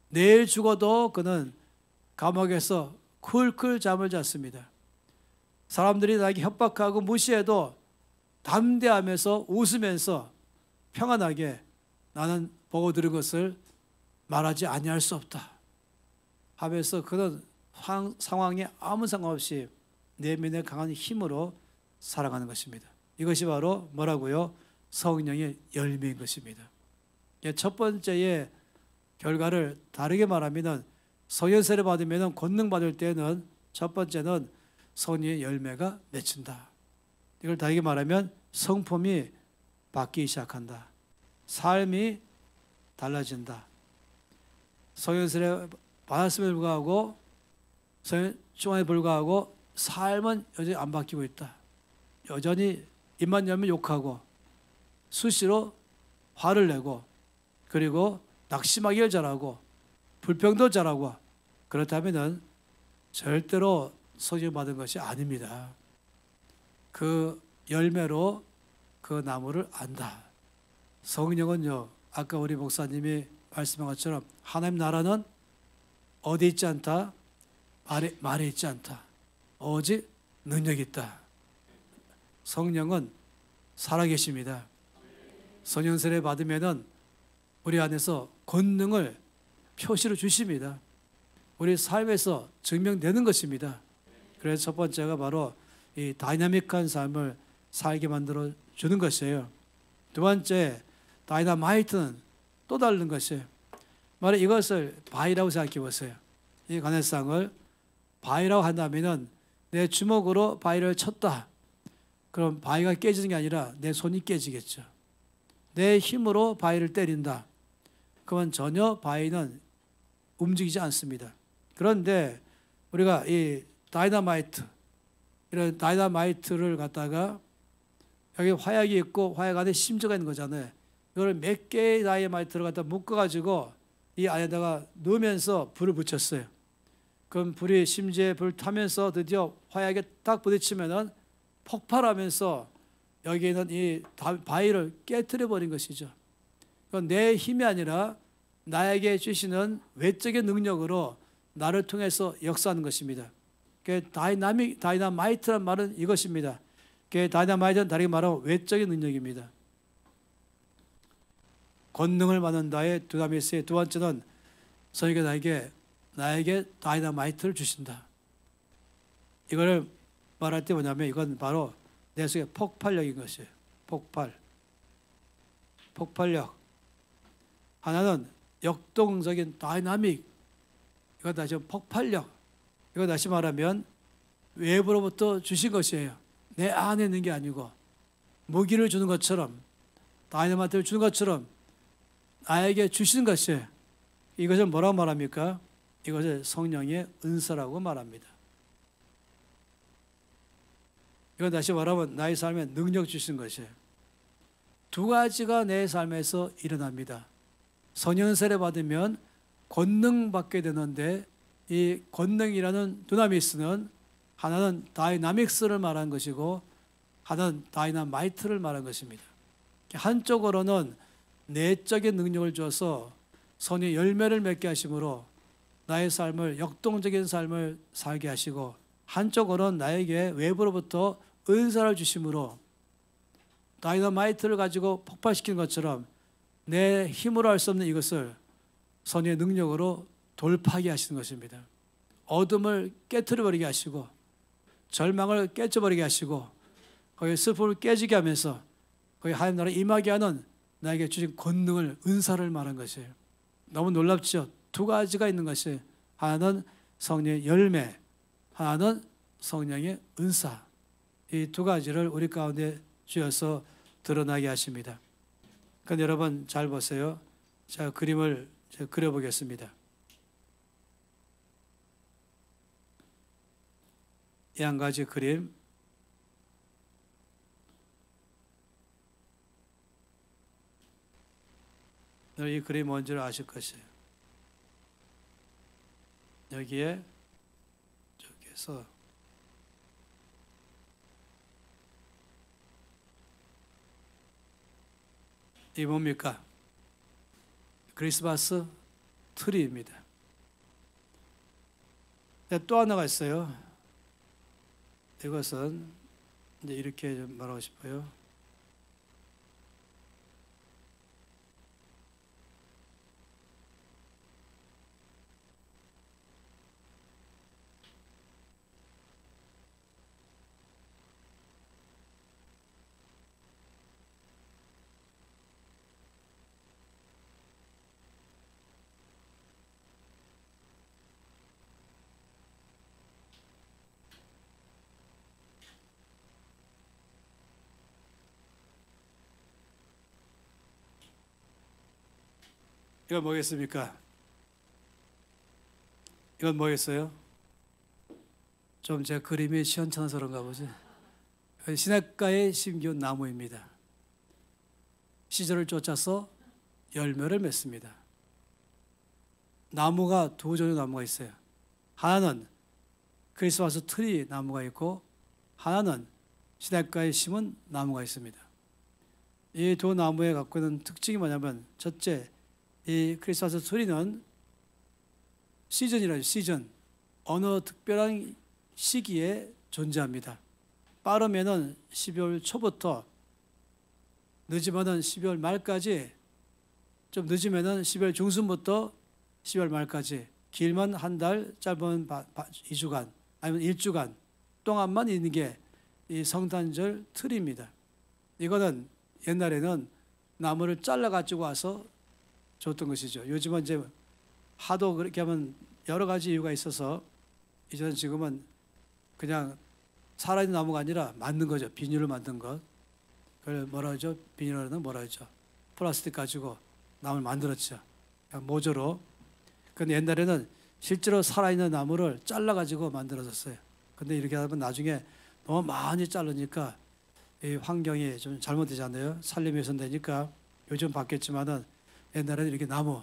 내일 죽어도 그는 감옥에서 쿨쿨 잠을 잤습니다. 사람들이 나에게 협박하고 무시해도 담대하면서 웃으면서 평안하게 나는 보고 들은 것을 말하지 아니할 수 없다 하면서 그는 상황에 아무 상관없이 내면의 강한 힘으로 살아가는 것입니다. 이것이 바로 뭐라고요? 성령의 열매인 것입니다. 첫 번째의 결과를 다르게 말하면 성령 세례 받으면 권능 받을 때는 첫 번째는 성령의 열매가 맺힌다. 이걸 다르게 말하면 성품이 바뀌기 시작한다. 삶이 달라진다. 성령 세례 받았음에도 불구하고 성령 충만에 불구하고 삶은 여전히 안 바뀌고 있다. 여전히 입만 열면 욕하고 수시로 화를 내고 그리고 낙심하기를 잘하고 불평도 잘하고 그렇다면 절대로 성령 받은 것이 아닙니다. 그 열매로 그 나무를 안다. 성령은요, 아까 우리 목사님이 말씀한 것처럼 하나님 나라는 어디 있지 않다? 말에 있지 않다. 오직 능력이 있다. 성령은 살아계십니다. 성령 세례 받으면은 우리 안에서 권능을 표시로 주십니다. 우리 삶에서 증명되는 것입니다. 그래서 첫 번째가 바로 이 다이나믹한 삶을 살게 만들어 주는 것이에요. 두 번째, 다이나마이트는 또 다른 것이에요. 말해 이것을 바위라고 생각해 보세요. 이 가네상을 바위라고 한다면은 내 주먹으로 바위를 쳤다. 그럼 바위가 깨지는 게 아니라 내 손이 깨지겠죠. 내 힘으로 바위를 때린다. 그러면 전혀 바위는 움직이지 않습니다. 그런데 우리가 이 다이나마이트, 이런 다이나마이트를 갖다가 여기 화약이 있고 화약 안에 심지가 있는 거잖아요. 이걸 몇 개의 다이나마이트를 갖다 묶어가지고 이 안에다가 넣으면서 불을 붙였어요. 그럼 불이 심지에 불 타면서 드디어 화약에 딱 부딪히면은 폭발하면서 여기 있는 이 바위를 깨트려 버린 것이죠. 그건 내 힘이 아니라 나에게 주시는 외적인 능력으로 나를 통해서 역사하는 것입니다. 다이나마이트란 말은 이것입니다. 다이나마이트는 다르게 말하면 외적인 능력입니다. 권능을 받는다의 두나미스의 두 번째는 성령이 나에게 다이나마이트를 주신다. 이거를 말할 때 뭐냐면 이건 바로 내 속에 폭발력인 것이에요. 폭발력. 하나는 역동적인 다이나믹. 이거 다시 폭발력. 이거 다시 말하면 외부로부터 주신 것이에요. 내 안에 있는 게 아니고 무기를 주는 것처럼 다이나마이트를 주는 것처럼 나에게 주신 것이에요. 이것을 뭐라고 말합니까? 이것을 성령의 은사라고 말합니다. 이건 다시 말하면 나의 삶에 능력 주신 것이에요. 두 가지가 내 삶에서 일어납니다. 성령 은사를 받으면 권능 받게 되는데 이 권능이라는 두나미스는 하나는 다이나믹스를 말한 것이고 하나는 다이나마이트를 말한 것입니다. 한쪽으로는 내적인 능력을 줘서 성령의 열매를 맺게 하심으로 나의 삶을 역동적인 삶을 살게 하시고 한쪽으로는 나에게 외부로부터 은사를 주심으로 다이너마이트를 가지고 폭발시키는 것처럼 내 힘으로 할 수 없는 이것을 성령의 능력으로 돌파하게 하시는 것입니다. 어둠을 깨트려버리게 하시고 절망을 깨쳐버리게 하시고 거기에 슬픔을 깨지게 하면서 거기 하나님 나라 임하게 하는 나에게 주신 권능을 은사를 말한 것이에요. 너무 놀랍죠? 두 가지가 있는 것이 하나는 성령의 열매, 하나는 성령의 은사. 이 두 가지를 우리 가운데 주셔서 드러나게 하십니다. 그러니까 여러분 잘 보세요. 자, 그림을 그려보겠습니다. 이 한 가지 그림. 이 그림 뭔지를 아실 것이에요. 여기에 저기에서 이 뭡니까? 크리스마스 트리입니다. 또 하나가 있어요. 이것은 이제 이렇게 좀 말하고 싶어요. 이건 뭐겠습니까? 이건 뭐겠어요? 좀 제 그림이 시원찮아서 그런가 보지. 시냇가에 심기운 나무입니다. 시절을 쫓아서 열매를 맺습니다. 나무가 두 종류의 나무가 있어요. 하나는 크리스마스 트리 나무가 있고 하나는 시냇가에 심은 나무가 있습니다. 이 두 나무에 갖고 있는 특징이 뭐냐면 첫째, 이 크리스마스 트리는 시즌이라죠. 시즌. 어느 특별한 시기에 존재합니다. 빠르면은 12월 초부터 늦으면은 12월 말까지, 좀 늦으면은 12월 중순부터 12월 말까지, 길면 한 달, 짧으면 2주간 아니면 1주간 동안만 있는 게 이 성탄절 트리입니다. 이거는 옛날에는 나무를 잘라 가지고 와서 줬던 것이죠. 요즘은 이제 하도 그렇게 하면 여러 가지 이유가 있어서 이제는 지금은 그냥 살아있는 나무가 아니라 만든 거죠. 비닐로 만든 것. 그걸 뭐라 하죠? 비닐로는 뭐라 하죠? 플라스틱 가지고 나무를 만들었죠. 그냥 모조로. 근데 옛날에는 실제로 살아있는 나무를 잘라 가지고 만들어졌어요. 근데 이렇게 하면 나중에 너무 많이 자르니까 이 환경이 좀 잘못되지 않나요? 살림이 우선되니까 요즘 바뀌었지만은 옛날에는 이렇게 나무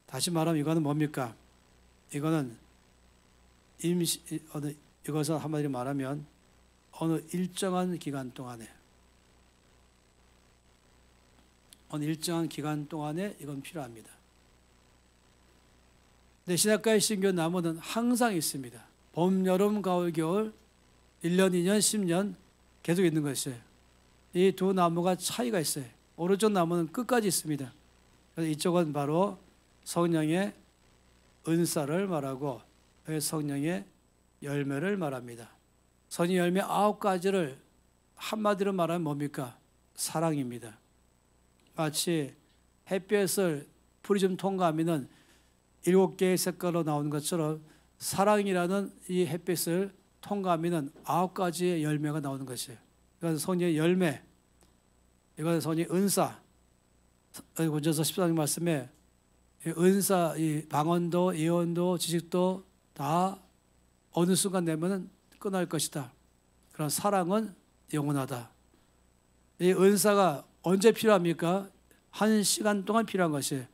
다시 말하면 이거는 뭡니까? 이거는 이것은 한마디로 말하면 어느 일정한 기간 동안에 이건 필요합니다. 근데 신약가의 신규 나무는 항상 있습니다. 봄, 여름, 가을, 겨울 1년, 2년, 10년 계속 있는 것이에요. 이 두 나무가 차이가 있어요. 오른쪽 나무는 끝까지 있습니다. 그래서 이쪽은 바로 성령의 은사를 말하고 성령의 열매를 말합니다. 선의 열매 9가지를 한마디로 말하면 뭡니까? 사랑입니다. 마치 햇볕을 프리즘 통과하면 7개의 색깔로 나오는 것처럼 사랑이라는 이 햇빛을 통과하면 9가지의 열매가 나오는 것이에요. 이건 선의 열매, 이건 선의 은사. 고린도서 14장 말씀에 은사, 이 방언도, 예언도, 지식도 다 어느 순간 되면은 끝날 것이다. 그런 사랑은 영원하다. 이 은사가 언제 필요합니까? 1시간 동안 필요한 것이에요.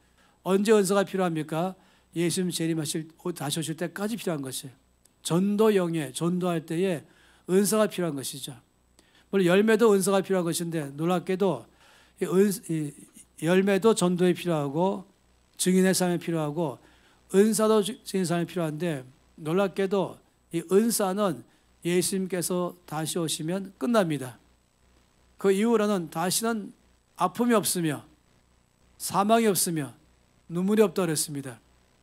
언제 은사가 필요합니까? 예수님 재림하실 다시 오실 때까지 필요한 것이에요. 전도 영예, 전도할 때에 은사가 필요한 것이죠. 물론 열매도 은사가 필요한 것인데 놀랍게도 이 열매도 전도에 필요하고 증인의 삶에 필요하고 은사도 증인의 삶에 필요한데 놀랍게도 이 은사는 예수님께서 다시 오시면 끝납니다. 그 이후로는 다시는 아픔이 없으며 사망이 없으며 눈물이 없다 그랬습니다.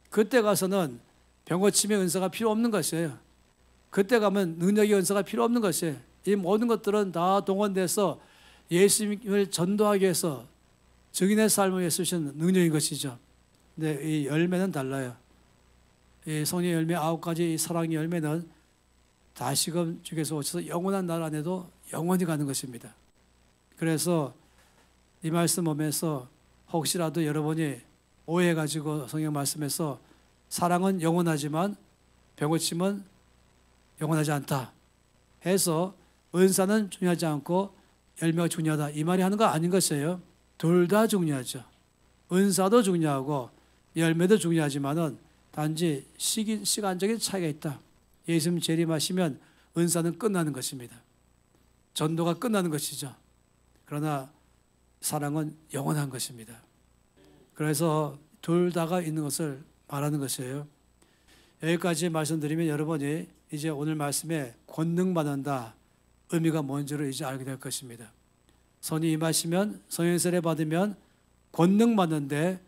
그때 가서는 병고침의 은사가 필요 없는 것이에요. 그때 가면 능력의 은사가 필요 없는 것이에요. 이 모든 것들은 다 동원돼서 예수님을 전도하기 위해서 증인의 삶을 위해서 주신 능력인 것이죠. 근데 이 열매는 달라요. 이 성령의 열매 9가지 이 사랑의 열매는 다시금 주께서 오셔서 영원한 날 안에도 영원히 가는 것입니다. 그래서 이 말씀 보면서 혹시라도 여러분이 오해해가지고 성경 말씀에서 사랑은 영원하지만 병고침은 영원하지 않다 해서 은사는 중요하지 않고 열매가 중요하다 이 말이 하는 거 아닌 것이에요. 둘 다 중요하죠. 은사도 중요하고 열매도 중요하지만은 단지 시간적인 차이가 있다. 예수님 재림하시면 은사는 끝나는 것입니다. 전도가 끝나는 것이죠. 그러나 사랑은 영원한 것입니다. 그래서 둘 다가 있는 것을 말하는 것이에요. 여기까지 말씀드리면 여러분이 이제 오늘 말씀에 권능받는다 의미가 뭔지를 이제 알게 될 것입니다. 선이 임하시면 성령 세례 받으면 권능받는데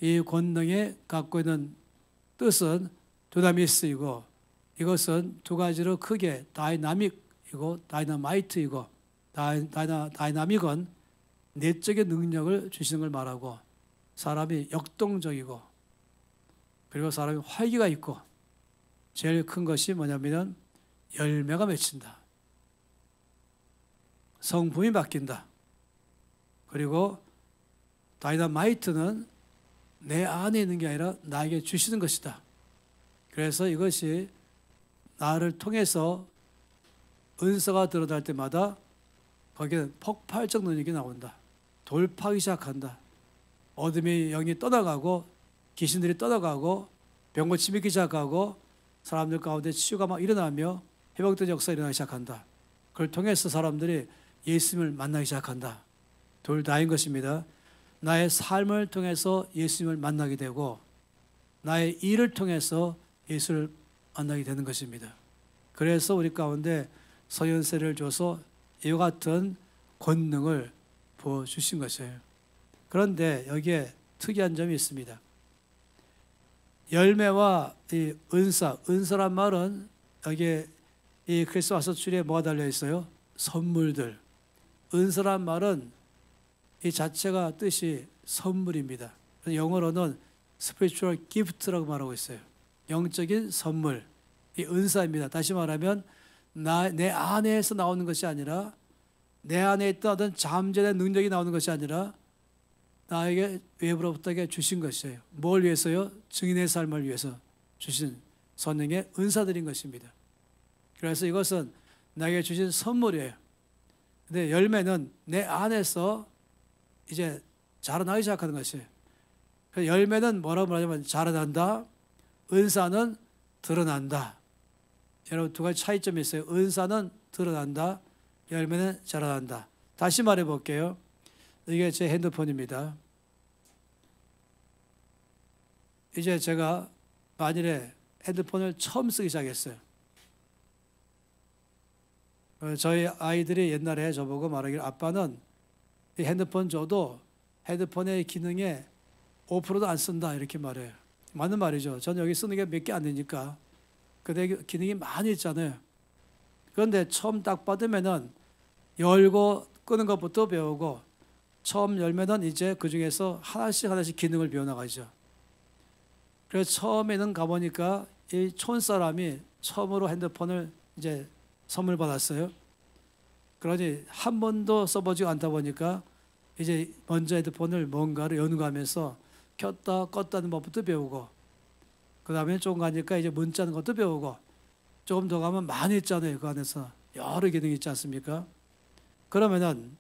이 권능에 갖고 있는 뜻은 두나미스이고 이것은 두 가지로 크게 다이나믹이고 다이너마이트이고 다이나믹은 내적인 능력을 주시는 걸 말하고 사람이 역동적이고 그리고 사람이 활기가 있고 제일 큰 것이 뭐냐면 열매가 맺힌다. 성품이 바뀐다. 그리고 다이너마이트는 내 안에 있는 게 아니라 나에게 주시는 것이다. 그래서 이것이 나를 통해서 은사가 드러날 때마다 거기는 폭발적 능력이 나온다. 돌파하기 시작한다. 어둠의 영이 떠나가고 귀신들이 떠나가고 병고침이 있기 시작하고 사람들 가운데 치유가 막 일어나며 회복된 역사가 일어나기 시작한다. 그걸 통해서 사람들이 예수님을 만나기 시작한다. 둘 다인 것입니다. 나의 삶을 통해서 예수님을 만나게 되고 나의 일을 통해서 예수를 만나게 되는 것입니다. 그래서 우리 가운데 서연세를 줘서 이와 같은 권능을 부어주신 것이에요. 그런데 여기에 특이한 점이 있습니다. 열매와 이 은사란 말은 여기에 이 크리스마스 줄에 뭐가 달려 있어요? 선물들. 은사란 말은 이 자체가 뜻이 선물입니다. 영어로는 spiritual gift라고 말하고 있어요. 영적인 선물, 이 은사입니다. 다시 말하면 내 안에서 나오는 것이 아니라 내 안에 있던 어떤 잠재된 능력이 나오는 것이 아니라 나에게 외부로부터 주신 것이에요. 뭘 위해서요? 증인의 삶을 위해서 주신 성령의 은사들인 것입니다. 그래서 이것은 나에게 주신 선물이에요. 근데 열매는 내 안에서 이제 자라나기 시작하는 것이에요. 열매는 뭐라고 말하냐면 자라난다. 은사는 드러난다. 여러분 두 가지 차이점이 있어요. 은사는 드러난다. 열매는 자라난다. 다시 말해 볼게요. 이게 제 핸드폰입니다. 이제 제가 만일에 핸드폰을 처음 쓰기 시작했어요. 저희 아이들이 옛날에 저보고 말하기를 아빠는 이 핸드폰 줘도 핸드폰의 기능에 5%도 안 쓴다 이렇게 말해요. 맞는 말이죠. 저는 여기 쓰는 게 몇 개 안 되니까. 근데 기능이 많이 있잖아요. 그런데 처음 딱 받으면은 열고 끄는 것부터 배우고 처음 열면은 이제 그 중에서 하나씩 기능을 배워나가죠. 그래서 처음에는 가보니까 이 촌사람이 처음으로 핸드폰을 이제 선물 받았어요. 그러니 한 번도 써보지 않다 보니까 이제 먼저 핸드폰을 뭔가를 연구하면서 켰다 껐다는 법부터 배우고 그 다음에 조금 가니까 이제 문자는 것도 배우고 조금 더 가면 많이 있잖아요. 그 안에서 여러 기능이 있지 않습니까? 그러면은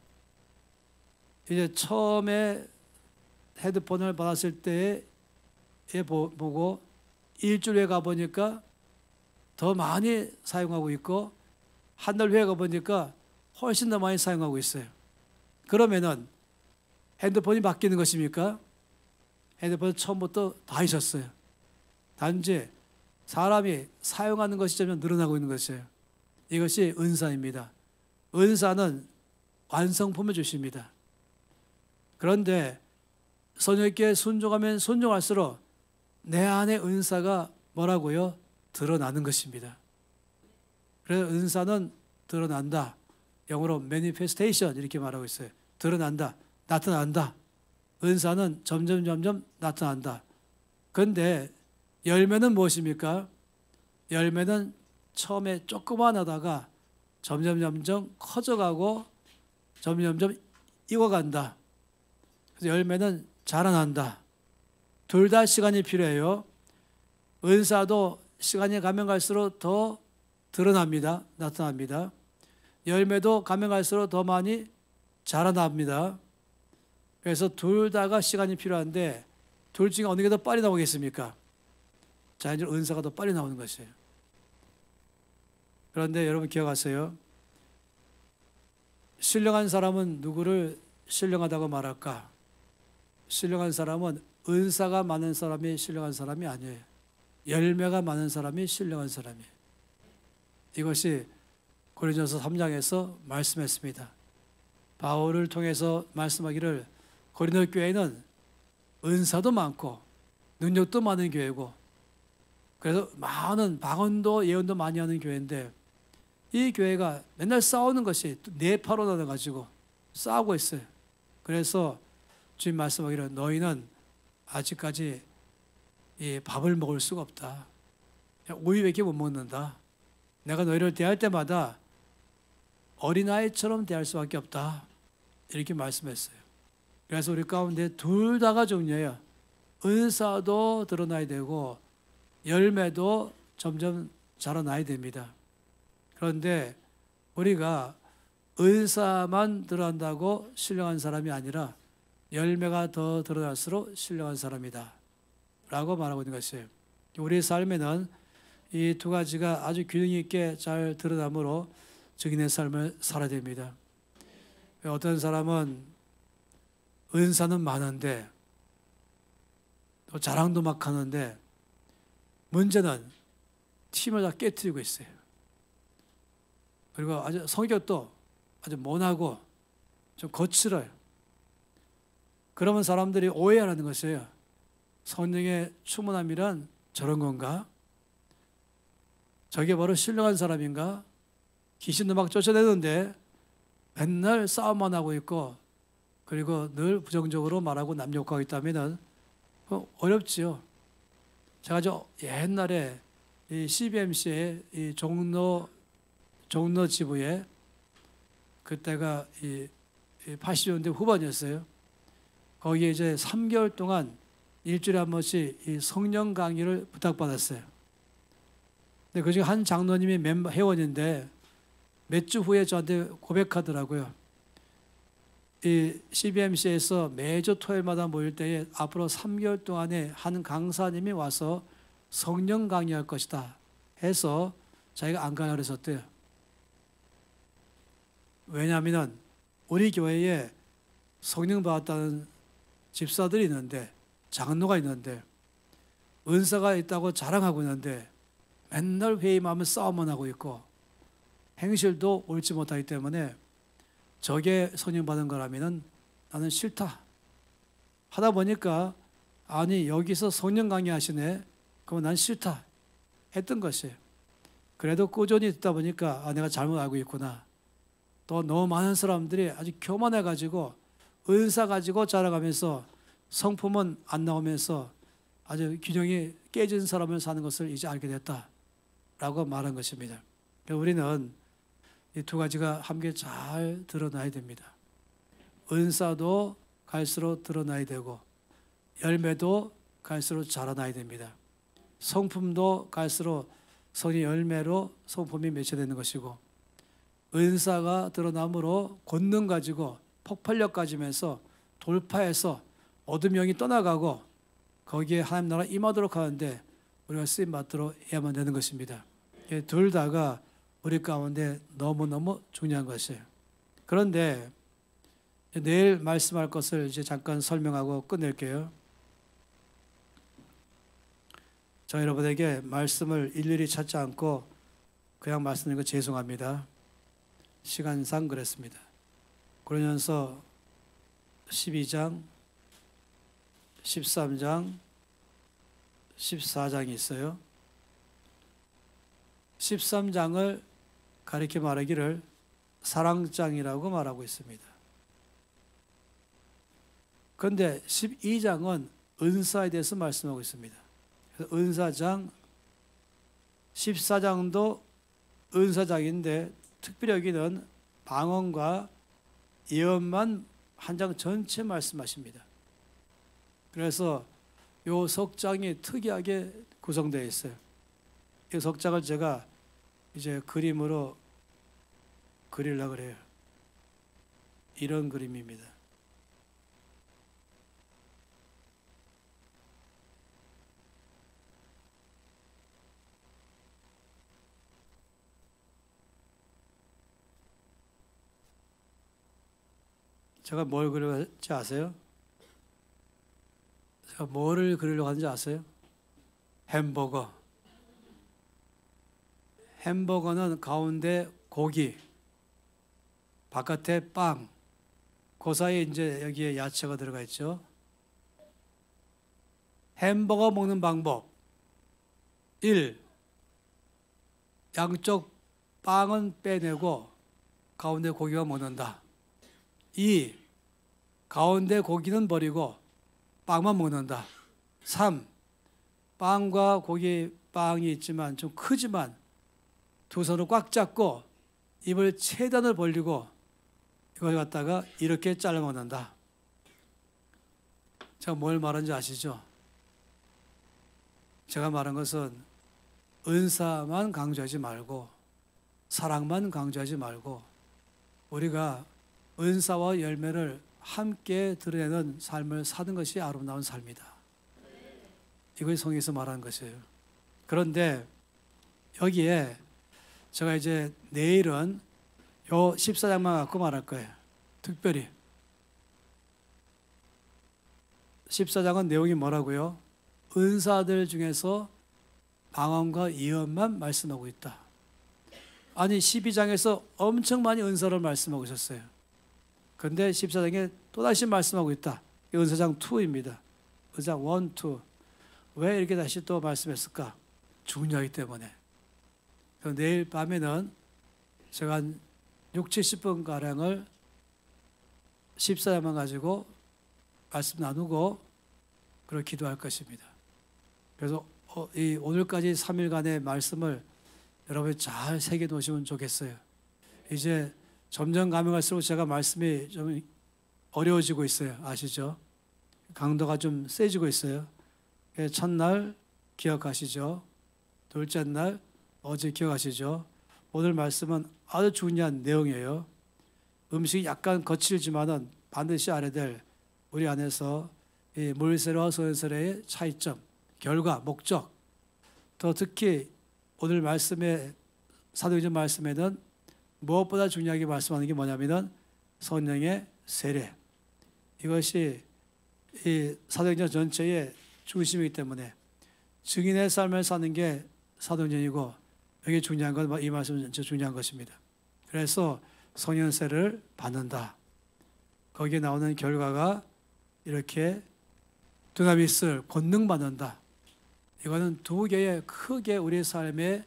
이제 처음에 헤드폰을 받았을 때에 보고 일주일 후에 가보니까 더 많이 사용하고 있고 한 달 후에 가보니까 훨씬 더 많이 사용하고 있어요. 그러면은 핸드폰이 바뀌는 것입니까? 핸드폰은 처음부터 다 있었어요. 단지 사람이 사용하는 것이 점점 늘어나고 있는 것이에요. 이것이 은사입니다. 은사는 완성품을 주십니다. 그런데 선생님께 순종하면 순종할수록 내 안에 은사가 뭐라고요? 드러나는 것입니다. 그래서 은사는 드러난다. 영어로 manifestation 이렇게 말하고 있어요. 드러난다. 나타난다. 은사는 점점 나타난다. 그런데 열매는 무엇입니까? 열매는 처음에 조그만하다가 점점 커져가고 점점 익어간다. 그래서 열매는 자라난다. 둘 다 시간이 필요해요. 은사도 시간이 가면 갈수록 더 드러납니다. 나타납니다. 열매도 가면 갈수록 더 많이 자라납니다. 그래서 둘 다가 시간이 필요한데 둘 중에 어느 게 더 빨리 나오겠습니까? 자연적으로 은사가 더 빨리 나오는 것이에요. 그런데 여러분 기억하세요. 신령한 사람은 누구를 신령하다고 말할까? 신령한 사람은 은사가 많은 사람이 신령한 사람이 아니에요. 열매가 많은 사람이 신령한 사람이에요. 이것이 고린도서 3장에서 말씀했습니다. 바울을 통해서 말씀하기를 고린도 교회는 은사도 많고 능력도 많은 교회고 그래서 많은 방언도 예언도 많이 하는 교회인데 이 교회가 맨날 싸우는 것이 네파로 나눠가지고 싸우고 있어요. 그래서 주님 말씀하기를 너희는 아직까지 이 밥을 먹을 수가 없다. 우유밖에 못 먹는다. 내가 너희를 대할 때마다 어린아이처럼 대할 수밖에 없다. 이렇게 말씀했어요. 그래서 우리 가운데 둘 다가 중요해요. 은사도 드러나야 되고 열매도 점점 자라나야 됩니다. 그런데 우리가 은사만 드러난다고 신령한 사람이 아니라 열매가 더 드러날수록 신령한 사람이다 라고 말하고 있는 것이에요. 우리 삶에는 이 두 가지가 아주 균형 있게 잘 드러나므로 증인의 삶을 살아야 됩니다. 어떤 사람은 은사는 많은데 또 자랑도 막 하는데 문제는 팀을 다 깨트리고 있어요. 그리고 아주 성격도 아주 모나고 좀 거칠어요. 그러면 사람들이 오해하는 것이에요. 성령의 충만함이란 저런 건가? 저게 바로 신령한 사람인가? 귀신도 막 쫓아내는데 맨날 싸움만 하고 있고 그리고 늘 부정적으로 말하고 남 욕하고 있다면 어렵지요. 제가 저 옛날에 이 CBMC의 이 종로 지부에 그때가 이 80년대 후반이었어요. 거기에 이제 3개월 동안 일주일에 한 번씩 이 성령 강의를 부탁받았어요. 근데 그중에 한 장로님이 멤버 회원인데 몇 주 후에 저한테 고백하더라고요. 이 CBMC에서 매주 토요일마다 모일 때에 앞으로 3개월 동안에 한 강사님이 와서 성령 강의할 것이다 해서 자기가 안 가려고 했었대요. 왜냐하면 우리 교회에 성령 받았다는 집사들이 있는데, 장로가 있는데, 은사가 있다고 자랑하고 있는데 맨날 회의만 하면 싸움만 하고 있고 행실도 옳지 못하기 때문에 저게 성령 받은 거라면 나는 싫다 하다 보니까, 아니 여기서 성령 강의하시네, 그러면 난 싫다 했던 것이에요. 그래도 꾸준히 듣다 보니까 내가 잘못 알고 있구나. 또 너무 많은 사람들이 아주 교만해가지고 은사 가지고 자라가면서 성품은 안 나오면서 아주 균형이 깨진 사람을 사는 것을 이제 알게 됐다라고 말한 것입니다. 우리는 이 두 가지가 함께 잘 드러나야 됩니다. 은사도 갈수록 드러나야 되고 열매도 갈수록 자라나야 됩니다. 성품도 갈수록 성의 열매로 성품이 맺혀되는 것이고, 은사가 드러남으로 권능 가지고 폭발력 가지면서 돌파해서 어둠 영이 떠나가고 거기에 하나님 나라 임하도록 하는데 우리가 쓰임 받도록 해야만 되는 것입니다. 둘 다가 우리 가운데 너무너무 중요한 것이에요. 그런데 내일 말씀할 것을 이제 잠깐 설명하고 끝낼게요. 저 여러분에게 말씀을 일일이 찾지 않고 그냥 말씀드린 거 죄송합니다. 시간상 그랬습니다. 고린도전서 12장, 13장, 14장이 있어요. 13장을 가리켜 말하기를 사랑장이라고 말하고 있습니다. 그런데 12장은 은사에 대해서 말씀하고 있습니다. 그래서 은사장, 14장도 은사장인데 특별히 여기는 방언과 예언만 한 장 전체 말씀하십니다. 그래서 요 석장이 특이하게 구성되어 있어요. 이 석장을 제가 이제 그림으로 그리려고 그래요. 이런 그림입니다. 제가 뭘 그리려고 하는지 아세요? 제가 뭐를 그리려고 하는지 아세요? 햄버거. 햄버거는 가운데 고기, 바깥에 빵, 그 사이에 이제 여기에 야채가 들어가 있죠. 햄버거 먹는 방법 1. 양쪽 빵은 빼내고 가운데 고기가 먹는다. 2. 가운데 고기는 버리고 빵만 먹는다. 3. 빵과 고기, 빵이 있지만 좀 크지만 두 손을 꽉 잡고 입을 최단을 벌리고 이걸 갖다가 이렇게 잘라 먹는다. 제가 뭘 말하는지 아시죠? 제가 말한 것은 은사만 강조하지 말고 사랑만 강조하지 말고 우리가 은사와 열매를 함께 드러내는 삶을 사는 것이 아름다운 삶이다. 이걸 성경에서 말하는 것이에요. 그런데 여기에 제가 이제 내일은 요 14장만 갖고 말할 거예요. 특별히 14장은 내용이 뭐라고요? 은사들 중에서 방언과 예언만 말씀하고 있다. 아니 12장에서 엄청 많이 은사를 말씀하고 있었어요. 그런데 14장에 또다시 말씀하고 있다. 은사장 2입니다. 은사장 1, 2. 왜 이렇게 다시 또 말씀했을까? 중요하기 때문에. 내일 밤에는 제가 한 6, 70분가량을 14장만 가지고 말씀 나누고 그렇게 기도할 것입니다. 그래서 이 오늘까지 3일간의 말씀을 여러분이 잘 새겨 놓으시면 좋겠어요. 이제 점점 가면 갈수록 제가 말씀이 좀 어려워지고 있어요. 아시죠? 강도가 좀 세지고 있어요. 첫날 기억하시죠? 둘째 날 어제 기억하시죠? 오늘 말씀은 아주 중요한 내용이에요. 음식이 약간 거칠지만은 반드시 알아야 될 우리 안에서 이 물세례와 소년세례의 차이점, 결과, 목적, 더 특히 오늘 말씀에 사도행전 말씀에는 무엇보다 중요하게 말씀하는 게 뭐냐면은 성령의 세례. 이것이 이 사도행전 전체의 중심이기 때문에 증인의 삶을 사는 게 사도행전이고 여기 중요한 건 이 말씀은 진짜 중요한 것입니다. 그래서 성령 세례를 받는다. 거기에 나오는 결과가 이렇게 두나미스를 권능받는다. 이거는 두 개의 크게 우리 삶에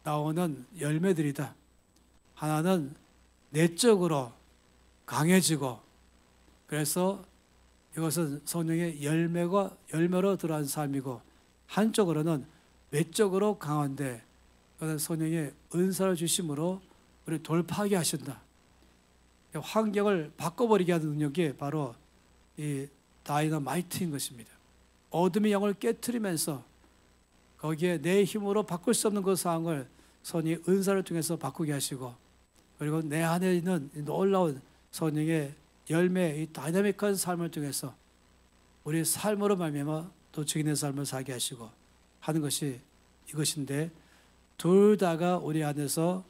나오는 열매들이다. 하나는 내적으로 강해지고 그래서 이것은 성령의 열매로 들어간 삶이고 한쪽으로는 외적으로 강한데 그것은 성령의 은사를 주심으로 우리 돌파하게 하신다. 환경을 바꿔버리게 하는 능력이 바로 이 다이너마이트인 것입니다. 어둠의 영을 깨트리면서 거기에 내 힘으로 바꿀 수 없는 그 상황을 성령의 은사를 통해서 바꾸게 하시고 그리고 내 안에 있는 놀라운 성령의 열매, 이 다이나믹한 삶을 통해서 우리 삶으로 말미암아 또 증인의 삶을 살게 하시고 하는 것이 이것인데 둘 다가 우리 안에서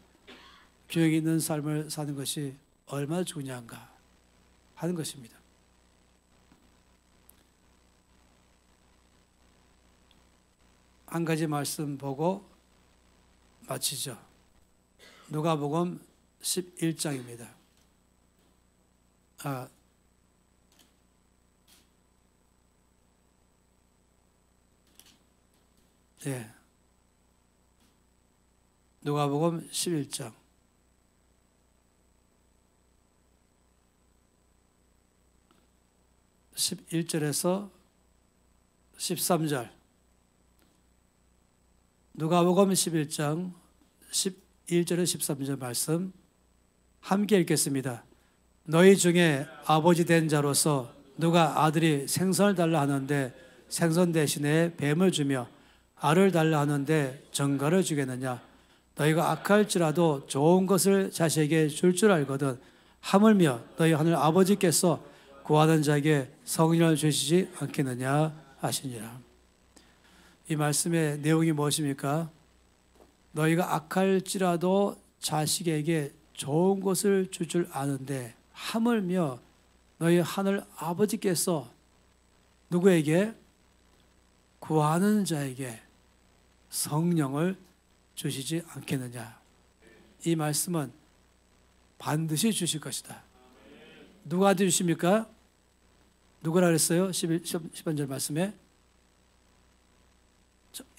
교육 있는 삶을 사는 것이 얼마나 중요한가 하는 것입니다. 한 가지 말씀 보고 마치죠. 누가복음 11장입니다. 네. 누가복음 11장. 11절에서 13절. 누가복음 11장 11절에서 13절 말씀 함께 읽겠습니다. 너희 중에 아버지 된 자로서 누가 아들이 생선을 달라 하는데 생선 대신에 뱀을 주며 알을 달라 하는데 정갈을 주겠느냐? 너희가 악할지라도 좋은 것을 자식에게 줄 줄 알거든 하물며 너희 하늘 아버지께서 구하는 자에게 성령을 주시지 않겠느냐 하시니라. 이 말씀의 내용이 무엇입니까? 너희가 악할지라도 자식에게 좋은 것을 줄 줄 아는데 하물며 너희 하늘 아버지께서 누구에게? 구하는 자에게 성령을 주시지 않겠느냐. 이 말씀은 반드시 주실 것이다. 누구한테 주십니까? 누구라 그랬어요? 10절 말씀에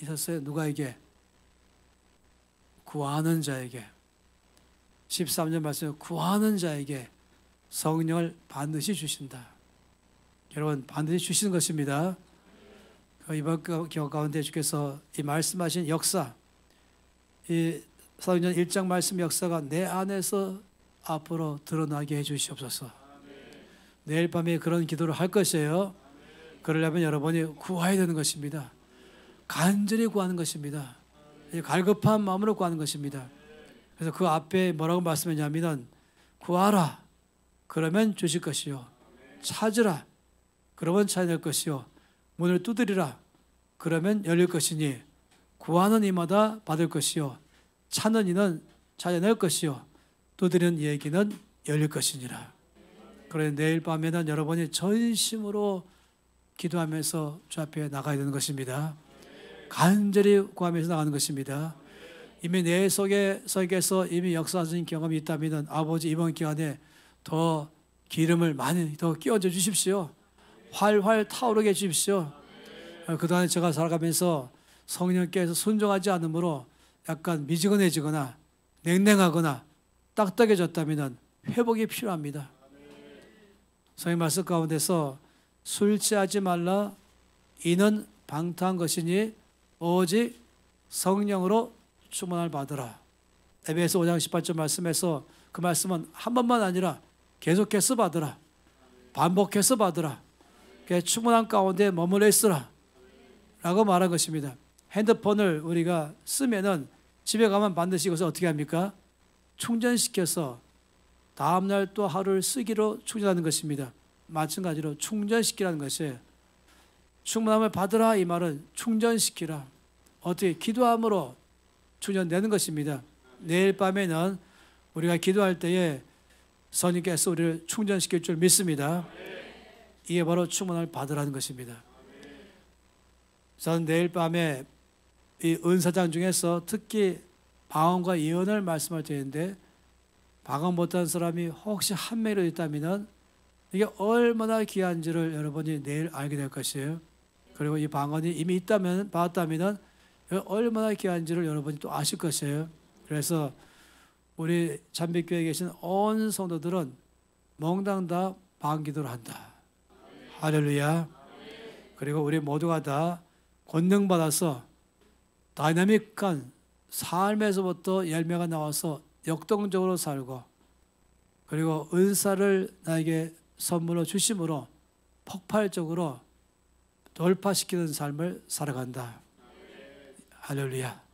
있었어요. 누가에게? 구하는 자에게. 13절 말씀에 구하는 자에게 성령을 반드시 주신다. 여러분 반드시 주시는 것입니다. 이번 기억 가운데 주께서 이 말씀하신 역사, 이 사도행전 1장 말씀 역사가 내 안에서 앞으로 드러나게 해 주시옵소서. 내일 밤에 그런 기도를 할 것이에요. 그러려면 여러분이 구해야 되는 것입니다. 간절히 구하는 것입니다. 갈급한 마음으로 구하는 것입니다. 그래서 그 앞에 뭐라고 말씀했냐면 구하라 그러면 주실 것이요 찾으라 그러면 찾을 것이요 문을 두드리라 그러면 열릴 것이니 구하는 이마다 받을 것이요 찾는 이는 찾아낼 것이요 두드리는 이에게는 열릴 것이니라. 그래 내일 밤에는 여러분이 전심으로 기도하면서 주 앞에 나가야 되는 것입니다. 간절히 구하면서 나가는 것입니다. 이미 내 속에서 이미 역사하신 경험이 있다면 아버지 이번 기간에 더 기름을 많이 더 끼얹어 주십시오. 활활 타오르게 해주십시오. 그동안에 제가 살아가면서 성령께서 순종하지 않으므로 약간 미지근해지거나 냉랭하거나 딱딱해졌다면 회복이 필요합니다. 성령 말씀 가운데서 술 취하지 말라 이는 방탕한 것이니 오직 성령으로 충만을 받으라. 에베소 5장 18절 말씀에서 그 말씀은 한 번만 아니라 계속해서 받으라. 반복해서 받으라. 충만한 가운데 머물러 있으라 라고 말한 것입니다. 핸드폰을 우리가 쓰면은 집에 가면 반드시 이것을 어떻게 합니까? 충전시켜서 다음날 또 하루를 쓰기로 충전하는 것입니다. 마찬가지로 충전시키라는 것이에요. 충만함을 받으라 이 말은 충전시키라. 어떻게? 기도함으로 충전되는 것입니다. 내일 밤에는 우리가 기도할 때에 성령께서 우리를 충전시킬 줄 믿습니다. 이게 바로 충만함을 받으라는 것입니다. 저는 내일 밤에 이 은사장 중에서 특히 방언과 예언을 말씀할 때인데 방언 못하는 사람이 혹시 한 명이라도 있다면 이게 얼마나 귀한지를 여러분이 내일 알게 될 것이에요. 그리고 이 방언이 이미 있다면 받았다면 얼마나 귀한지를 여러분이 또 아실 것이에요. 그래서 우리 잠빛교회에 계신 온 성도들은 몽땅 다 방언기도를 한다. 할렐루야. 그리고 우리 모두가 다 권능받아서 다이나믹한 삶에서부터 열매가 나와서 역동적으로 살고 그리고 은사를 나에게 선물로 주심으로 폭발적으로 돌파시키는 삶을 살아간다. 할렐루야.